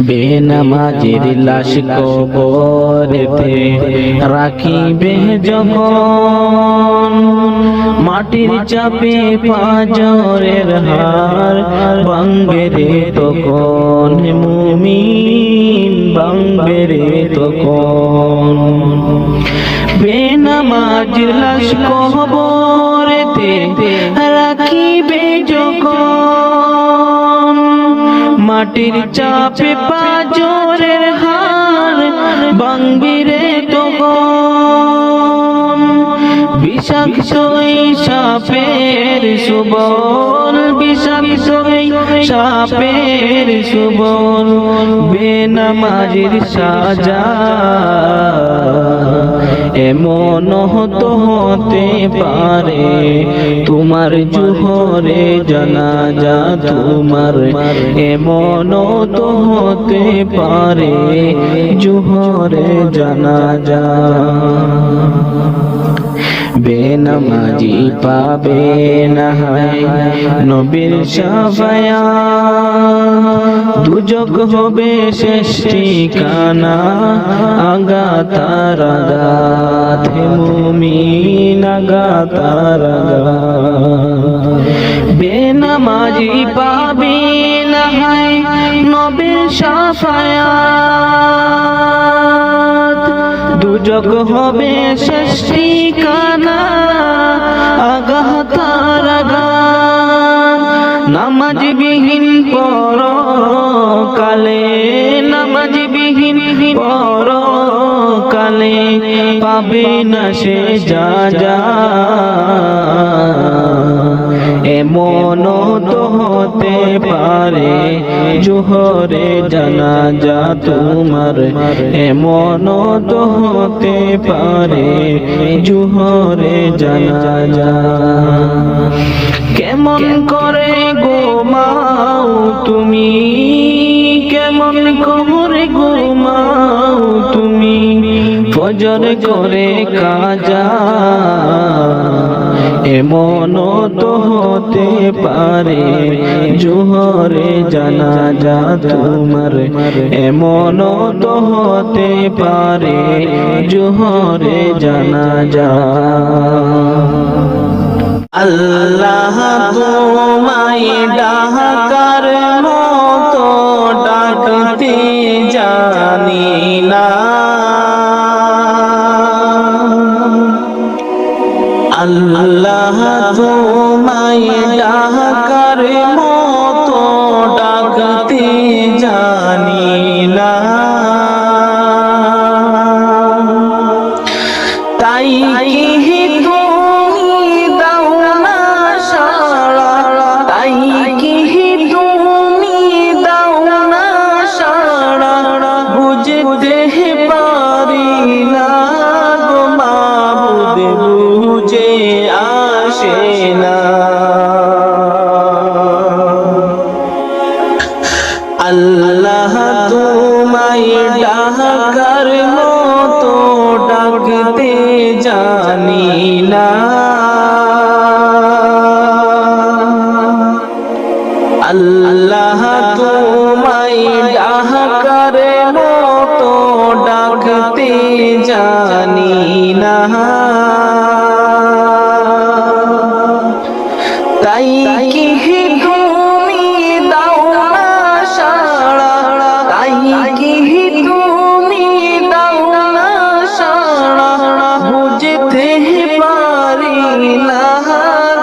বেনামাজির লাশ কবরেতে রাখিবে যখন, মাটির চাপে পাঁজরের হার ভাঙবে রে তখন, মুমিন ভাঙবে রে তখন। বেনামাজির লাশ কবরেতে রাখিবে যখন, মাটির চাপে পাঁজরের হার ভাঙবে রে তখন। বিষাক্ত এই সাপের সুবল, বিষাক্ত এই সাপের সুবল বেনামাজির সাজা, এমন তো হতে পারে তোমার জোহরে জানাজা তোমার, এমন তো হতে পারে জোহরে জানাজা। বেনামাজি পাবে না নবীর শাফায়াত, দুজক হবে শেষ ঠিকানা আগাতার আগাত, হে মুমিন আগাতার আগাত। বেনামাজি পাবে না নবীর শাফায়াত, দুজক হবে শেষ ঠিকানা আগাতার আগাত। নামাজ বিহীন পরকালে, নামাজ বিহীন পরকালে পাবে না সে যা যা, এমন তো হতে পারে জোহরে জানাজা তোমার, এমন তো হতে পারে জোহরে জানাজা। কেমন করে ঘুমাও তুমি, কেমন করে ঘুমাও তুমি ফজর করে কাজা, এমন তো হতে পারে জোহরে জানাজা তোমার, এমন তো হতে পারে জোহরে জানাজা। আল্লাহ তোমায় ডাকার মতো ডাকতে জানি না, আল্লাহ তোমায় ডাকার মতো ডাকতে জানি না, তাই কি তুমি দাও না সাড়া, তাই কি তুমি দাও না সাড়া, বুঝতে পারি না গো মাবুদ, বুঝে আসে না। আল্লাহ তোমায় ডাকার মতো ডাকতে জানি না, আল্লাহ তোমায় ডাকার মতো ডাকতে জানি না, তাই কি তুমি দাও না সাড়া, তাই কি তুমি দাও না সাড়া, বুঝতে পারি না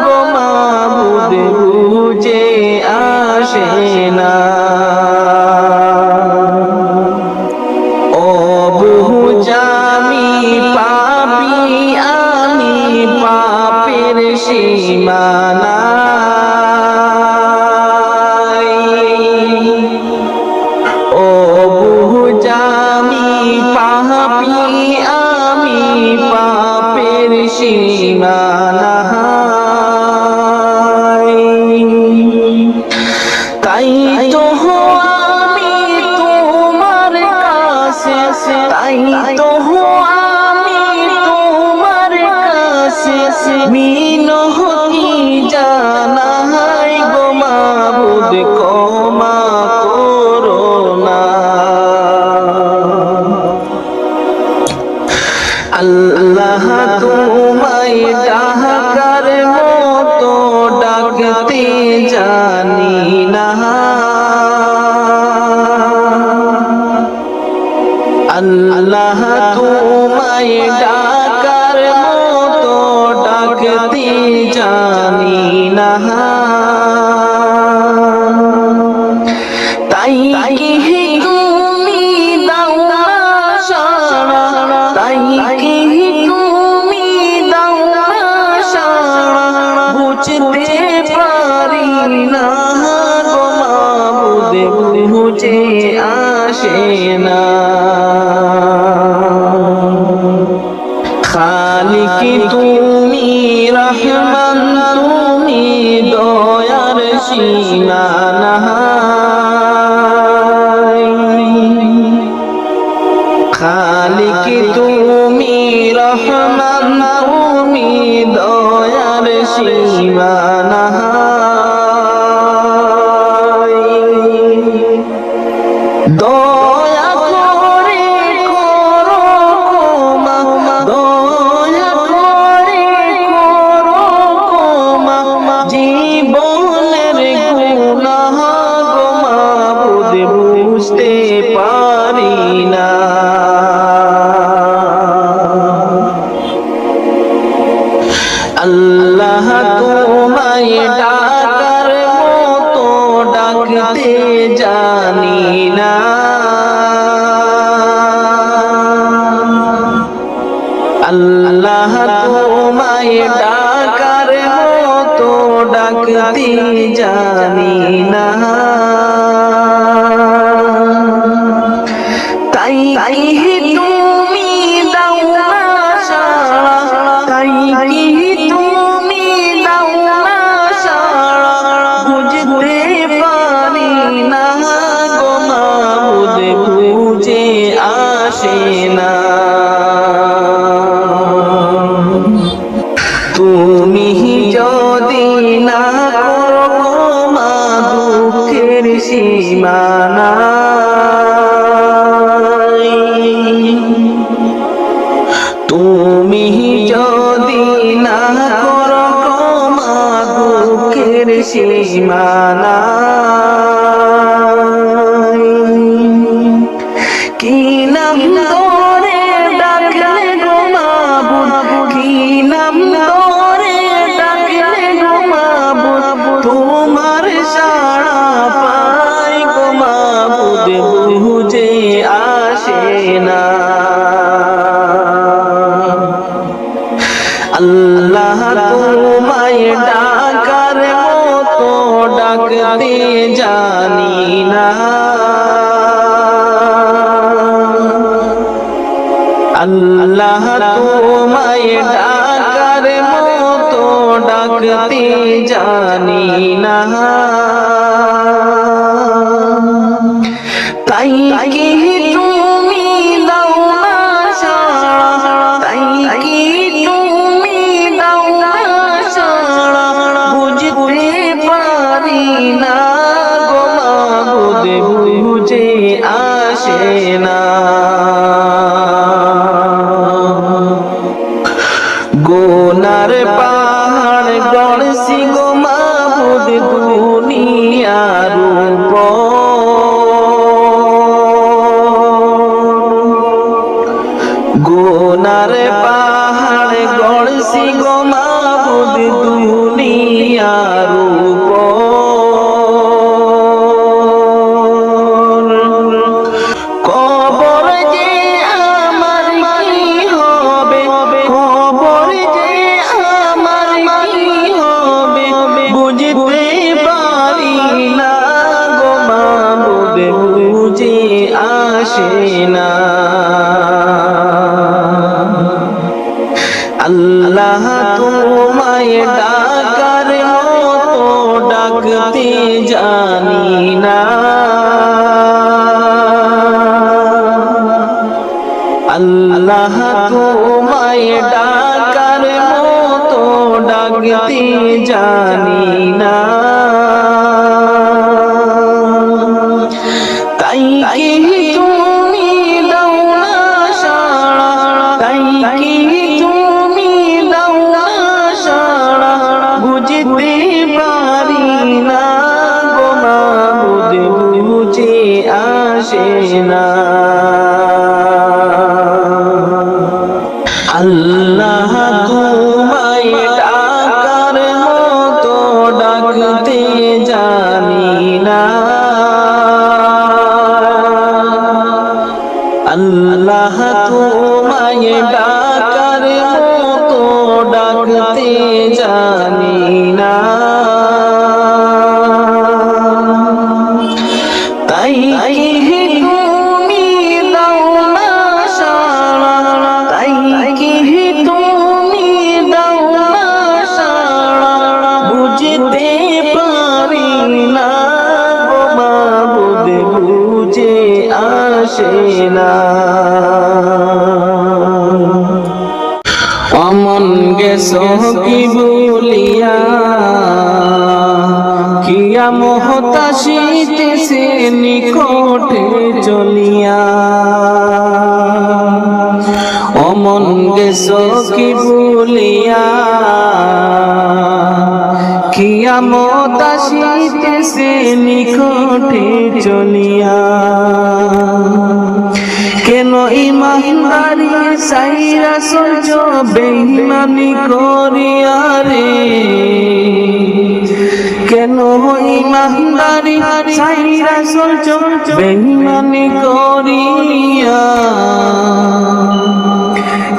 গো মাবুদ, বুঝে আসে না। ও বুঝামি পাপি আমি পাপের সীমানা, ও বুঝামি পাপি আমি পাপের সীমানা, তাই তো আমি তোমার কাছে, তাই তো আমি তোমার কাছে মিনতি জানাই গো মাবুদ, ক্ষমা করো না। আল্লাহ তোমায় ডাকার মতো ডাকতে জানি না, আল্লাহ তোমায় ডাকার মতো ডাকতে জানি না, তাই কি তুমি দাও না সাড়া, তাই কি তুমি দাও না সাড়া, বুঝতে পারি না গো মাবুদ, বুঝে আসে না। খালিক তুমি রহমান তুমি দয়ার সীমানা, খালিক তুমি রহমান তুমি দয়ার সীমানা, দয়া করে করো ক্ষমা, দয়া করে করো ক্ষমা, জীবনের গুনাহ গো মাবুদ, বুঝতে পারি না। আল্লাহ তোমায় ডাকার মতো ডাকতে জানি না, আল্লাহ তোমায় ডাকার মতো ডাকতে জানি না, তাই কি তুমি দাও না সাড়া, তাই কি তুমি দাও না সাড়া, বুঝতে পারি না গো মাবুদ, বুঝে আসে না। তুমি সীমানা তুমি যদি না করো ক্ষমা দুঃখের সীমানা কি নাম ধরে ডাকলে গো মাবুদ কি নাম ধরে ডাকলে গো মাবুদ তোমার সাড়া পাই গো মাবুদ বুঝে আসে না আল্লাহ তোমায় ডাকার মতো ডাকতে জানি না আল্লাহ তোমায় ডাকার মতো ডাকতে জানি না তাই কি তুমি দাও না সাড়া তাই কি তুমি দাও না সাড়া বুঝতে পারি না গো মাবুদ বুঝে আসে না গোনার পাহাড় গড়ছি গো মাবুদ দুনিয়ার উপর গোনার পাহাড় গড়ছি গো মাবুদ দুনিয়ার উপর কবর যে আমার কি হবে কবর যে আমার কি হবে বুঝতে পারি না গো মাবুদ বুঝে আসে না আল্লাহ তোমায় ডাকার মতো ডাকতে জানি না আল্লাহ তোমায় ডাকার মতো ডাকতে জানি না তাই কি তুমি দাও না সাড়া তাই কি তুমি দাও না সাড়া বুঝতে পারি না গো মাবুদ বুঝে আসে না আল্লাহ তোমায় ডাকার মতো ডাকতে জানি না আল্লাহ তোমায় ডাকার মতো ডাকতে জানি না তাই কি তুমি দাও না সাড়া তাই কি তুমি দাও না সাড়া বুঝতে পারি না গো মাবুদ বুঝে আসে না অমন গেছো কি বলিয়া কিয়া মহতাশিতেছে নিকটে চলিয়া অমন গেছো কি বলিয়া কিয়ামত আসিতেছে নিকটে চলিয়া কেন ইমানদারি সাইরা সহ্য বেঈমানি করিয়া রে কেন ইমানদারি সাইরা সহ্য বেঈমানি করিয়া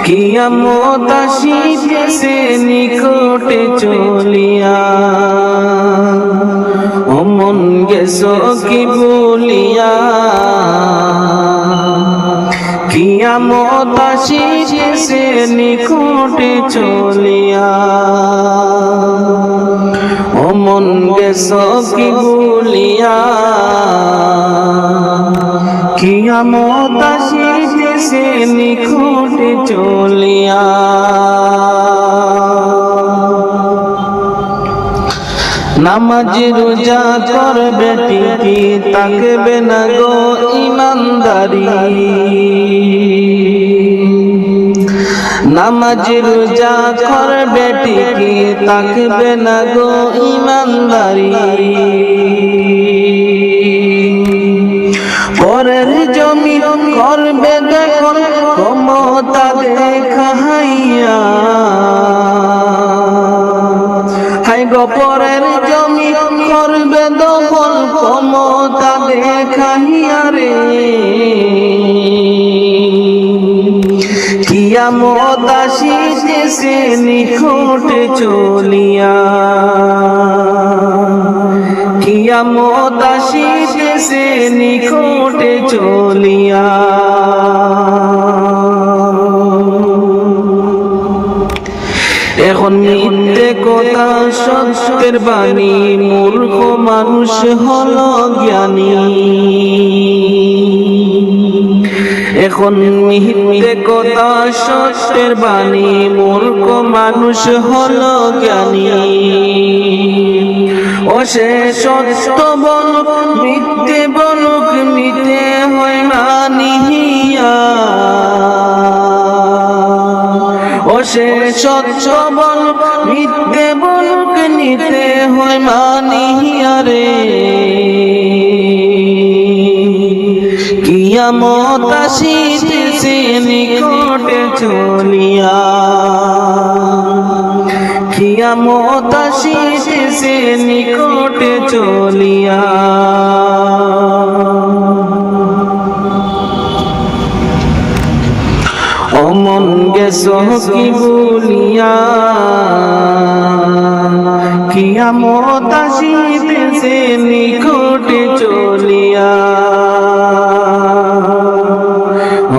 কিয়ামত আসিতেছে নিকটে চলিয়া অমন গেছো কি বলিয়া কিয়ামত আসিতেছে নিকটে চলিয়া অমন গেছো কি বলিয়া কিয়ামত আসিতেছে নিকটে চলিয়া নামাজ রোজা করবে ঠিকই থাকবে না গো ইমানদারি নামাজ রোজা করবে ঠিকই থাকবে না গো ইমানদারি পরের জমি করবে দেখুন ক্ষমতা দেখাইয়া হাই গো পরের জমি করবে দখল ক্ষমতা দেখাইয়া রে কিয়ামত আসিতেছে নিকটে চলিয়া কিয়ামত আসিতেছে নিকটে চলিয়া এখন মিথ্যে কথা সত্যের বাণী মূর্খ মানুষ হলো জ্ঞানী এখন মিথ্যে কথা সত্যের বাণী মূর্খ মানুষ হলো জ্ঞানী ও সে সত্য বলুক মিথ্যে বলুক মিথ্যে হয় মানিয়া ও সে সত্য বলুক মিথ্যে বলুক নিতে হয় মানিয়া রে কিয়ামত আসিতেছে নিকটে চলিয়া কিয়ামত আসিতেছে নিকটে চলিয়া অমন গেছ কি বলিয়া কিয়ামত আসিতেছে নিকটে চলিয়া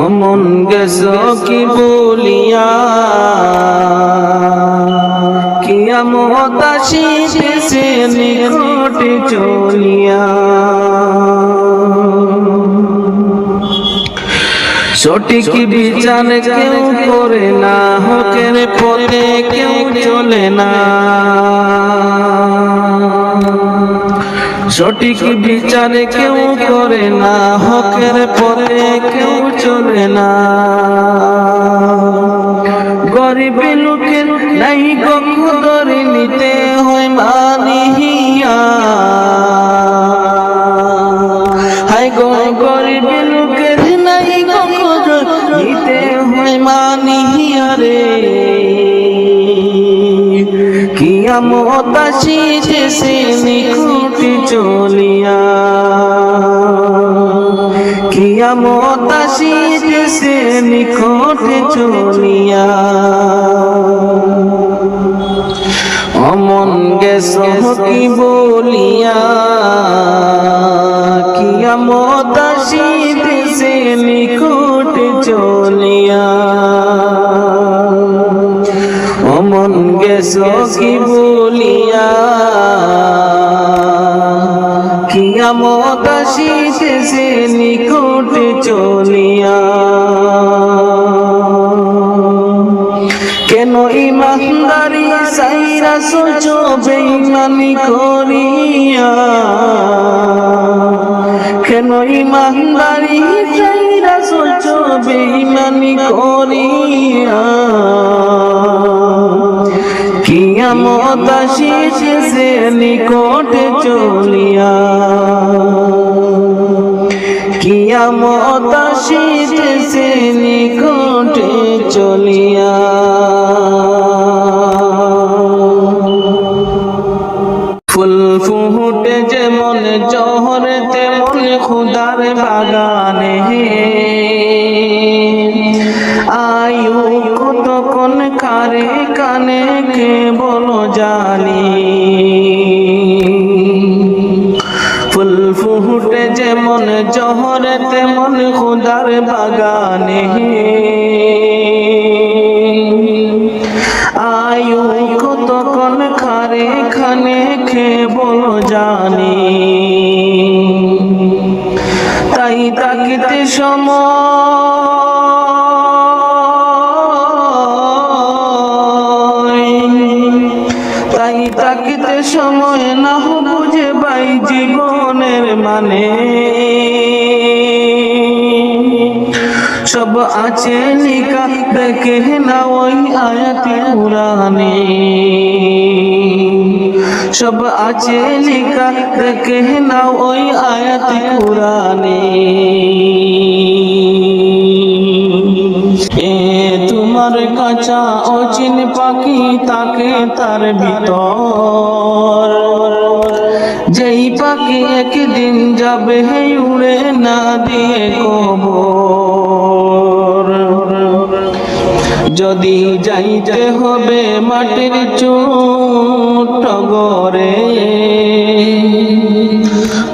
অমন গেছ কি বলিয়া কিয়ামত আসিতেছে নিকটে চলিয়া সঠিক বিচার কেউ করে না হকের পথে কেউ চলে না সঠিক বিচার কেউ করে না হকের পথে কেউ চলে না গরিব লোকের নাই কদর নিতে হয় মানিয়া হাই গো গরিব লোকের নাই কদর নিতে হয় মানিয়া রে কিয়ামত আসিতেছে নিকটে চলিয়া কিয়ামত আসিতেছে নিকটে চলিয়া অমন গেছ কি বলিয়া কিয়ামত আসিতেছে নিকটে চলিয়া অমন গেছ কি বলিয়া কিয়ামত আসিতেছে নিকটে চলিয়া কেন ইমানদারি সাইরা সোচো বেঈমানি করিয়া কেন ইমানদারি সাইরা সোচো বেঈমানি করিয়া কিয়ামত আসিতেছে নিকটে চলিয়া কিয়ামত আসিতেছে নিকটে চলিয়া ফুল ফুটে যেমন জহর তেমন খুদার বাগানে আয়ু কতক্ষণ কারে কানে কে বলো জানি ফুল ফুটে যেমন জহর তেমন খুদার বাগানে আয়ু কতক্ষণ কারে খানে কে বলো জানি তাই তাকিতে সময় তাই তাকিতে সময় না সব আছে লিখা দেখে না ওই আয়াতে কুরআনে সব আছে লিখা দেখে না ওই আয়াতে কুরআনে এ তোমার কাঁচা অচিন পাখি তাকে তার ভিতর যেই পাখি একদিন যাবে উড়ে না দিয়ে কবর যদি যাইতে হবে মাটির ছোট ঘরে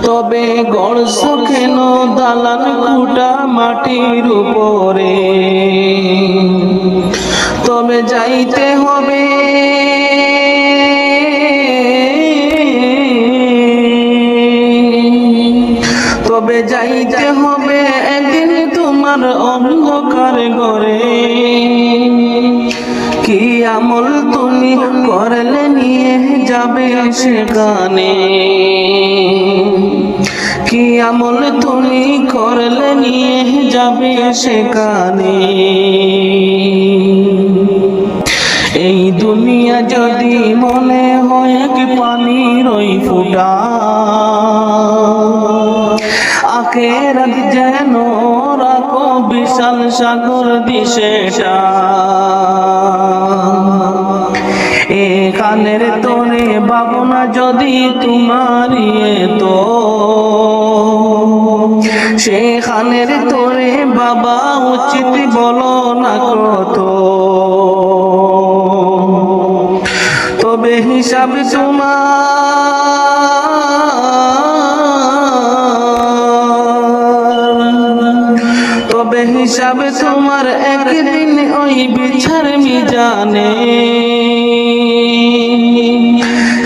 তবে গড়ছ কেন দালান কুটা মাটির উপরে তবে যাইতে হবে তবে যাইতে হবে একদিন তোমার অন্ধকার ঘরে কি আমল তুমি করলে নিয়ে যাবে সেখানে কি আমল তুমি করলে নিয়ে যাবে সেখানে এই দুনিয়া যদি মনে হয় কি পানির ওই ফুটা আখেরাত যেন রাখো বিশাল সাগর দিশেটা এখানের তোরে ভাবনা যদি তোমারই তো সেখানের তোরে বাবা উচিত বলো না কত তবে হিসাব তবে হিসাবে তোমার একদিন ওই বিচার মিজানে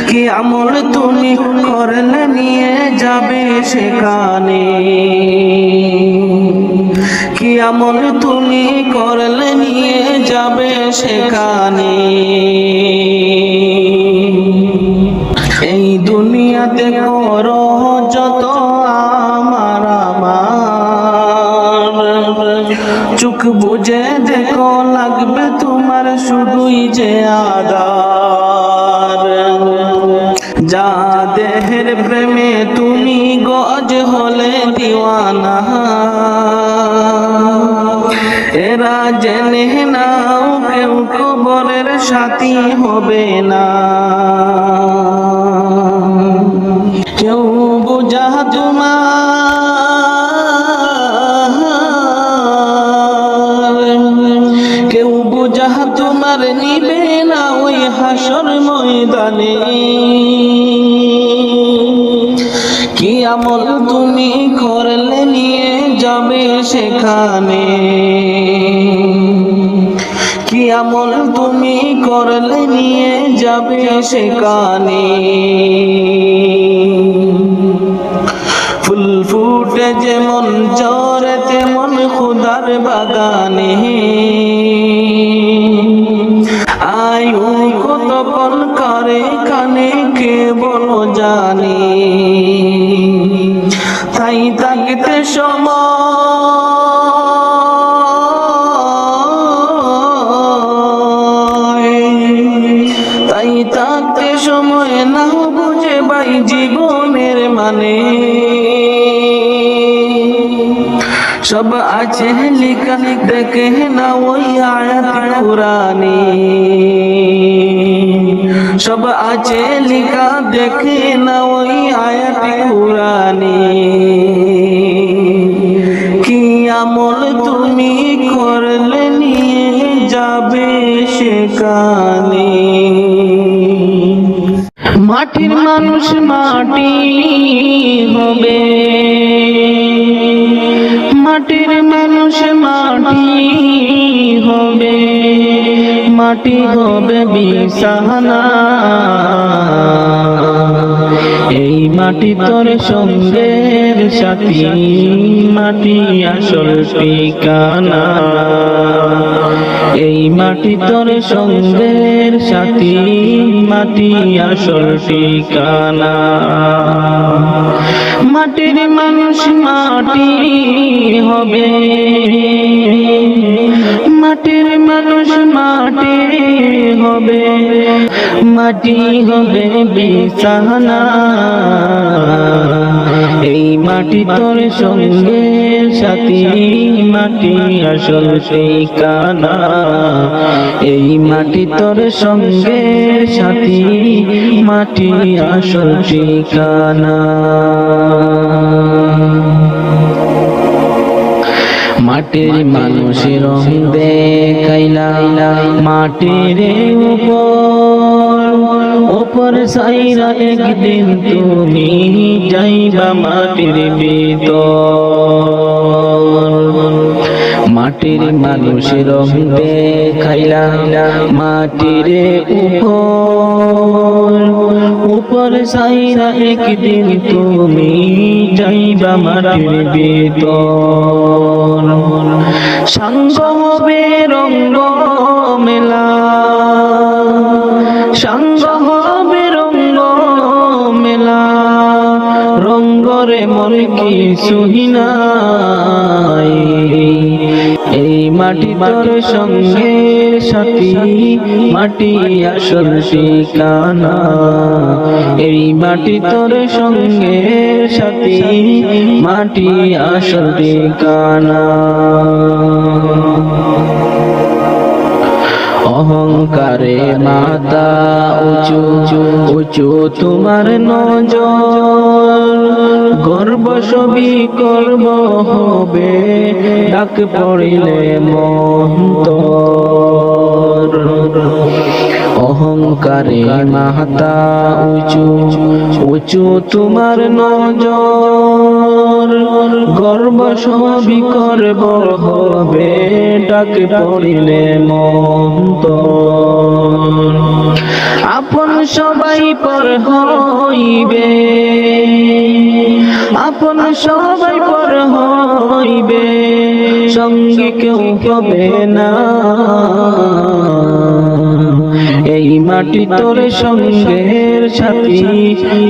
কি আমল তুমি করলে নিয়ে যাবে সেখানে কি আমল তুমি করলে নিয়ে যাবে সেখানে এই দুনিয়াতে করো যত আমার চোখ বুঝে দেখো লাগবে তোমার শুধুই যে আদার যা দেহের প্রেমে তুমি গজ হলে দিওয়ানা এরা জেনে নাও কেউ কবরের সাথী হবে না কেউ বুঝা তোমার নিবে না ওই হাসর ময়দানে কি আমল তুমি করলে নিয়ে যাবে সেখানে কি আমল তুমি করলে নিয়ে যাবে সেখানে ফুল ফুটে যেমন ঝরে তেমন খুদার বাগানে আয়ু কতক্ষণ করে কানে কে বলো জানি তাই থাকতে সময় না বুঝে ভাই জীবনের মানে সব আছে লিখা দেখে না ওই আয়াত কুরআনে সব আছে লিখা দেখে না ওই আয়াত কুরআনে কি আমল তুমি করলে নিয়ে যাবে সেখানে মাটির মানুষ মাটি হবে মাটির মানুষ মাটি হবে মাটি হবে বিছানা এই মাটি তোর সঙ্গের সাথী মাটি আসল ঠিকানা এই মাটি তোর সঙ্গের সাথী মাটি আসল ঠিকানা মাটির মানুষ মাটি হবে, মাটির মানুষ মাটি হবে, মাটি হবে বিছানা। এই মাটি তোর সঙ্গে সাথী, মাটি আসল ঠিকানা। এই মাটি তোর সঙ্গে সাথী, মাটি আসল ঠিকানা। মাটির মানুষের রং দেখাইলা মাটির উপর সাইরা, একদিন তুমি যাইবা মাটির ভিতর। মাটির মানুষের রং দেখাইলা মাটির উপর সাইরা, একদিন তুমি যাইবা মাটির ভিতর। সঙ্গ হবে রঙ্গ মেলা, সঙ্গ হবে রঙ্গ মেলা, রঙ্গরে মন কি সুহিনাই। এই মাটি তোর সঙ্গে সাথী, মাটি আসল ঠিকানা। এই মাটি তোর সঙ্গে সাথী, মাটি আসল ঠিকানা। অহংকারে মাথা উঁচু উঁচু তোমার নজর, গর্ব সবই করব হবে, ডাক পড়িলে মন্তর। অহংকারে মাথা উঁচু উঁচু তোমার নজর, গর্ব সবই করব হবে, ডাক পড়িলে মন্তর। আপন সবাই পর হইবে, আপন সবাই পর হইবে, সঙ্গে কেউ হবে না। এই মাটি তোর সঙ্গের সাথী,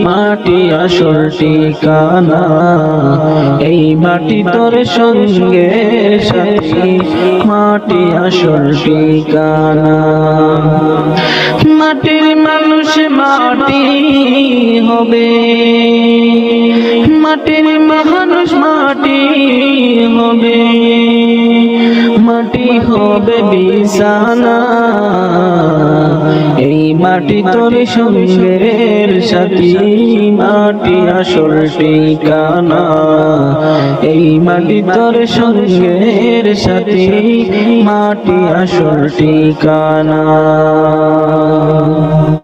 মাটি আসল ঠিকানা। এই মাটি তোর সঙ্গের সাথী, মাটি আসল ঠিকানা। মাটির মানুষ মাটি হবে, মাটির মানুষ মাটি হবে, মাটি হবে বিছানা। এই মাটি তোর সঙ্গের সাথী, মাটি আসল ঠিকানা। এই মাটি তোর সঙ্গের সাথী, মাটি আসল ঠিকানা।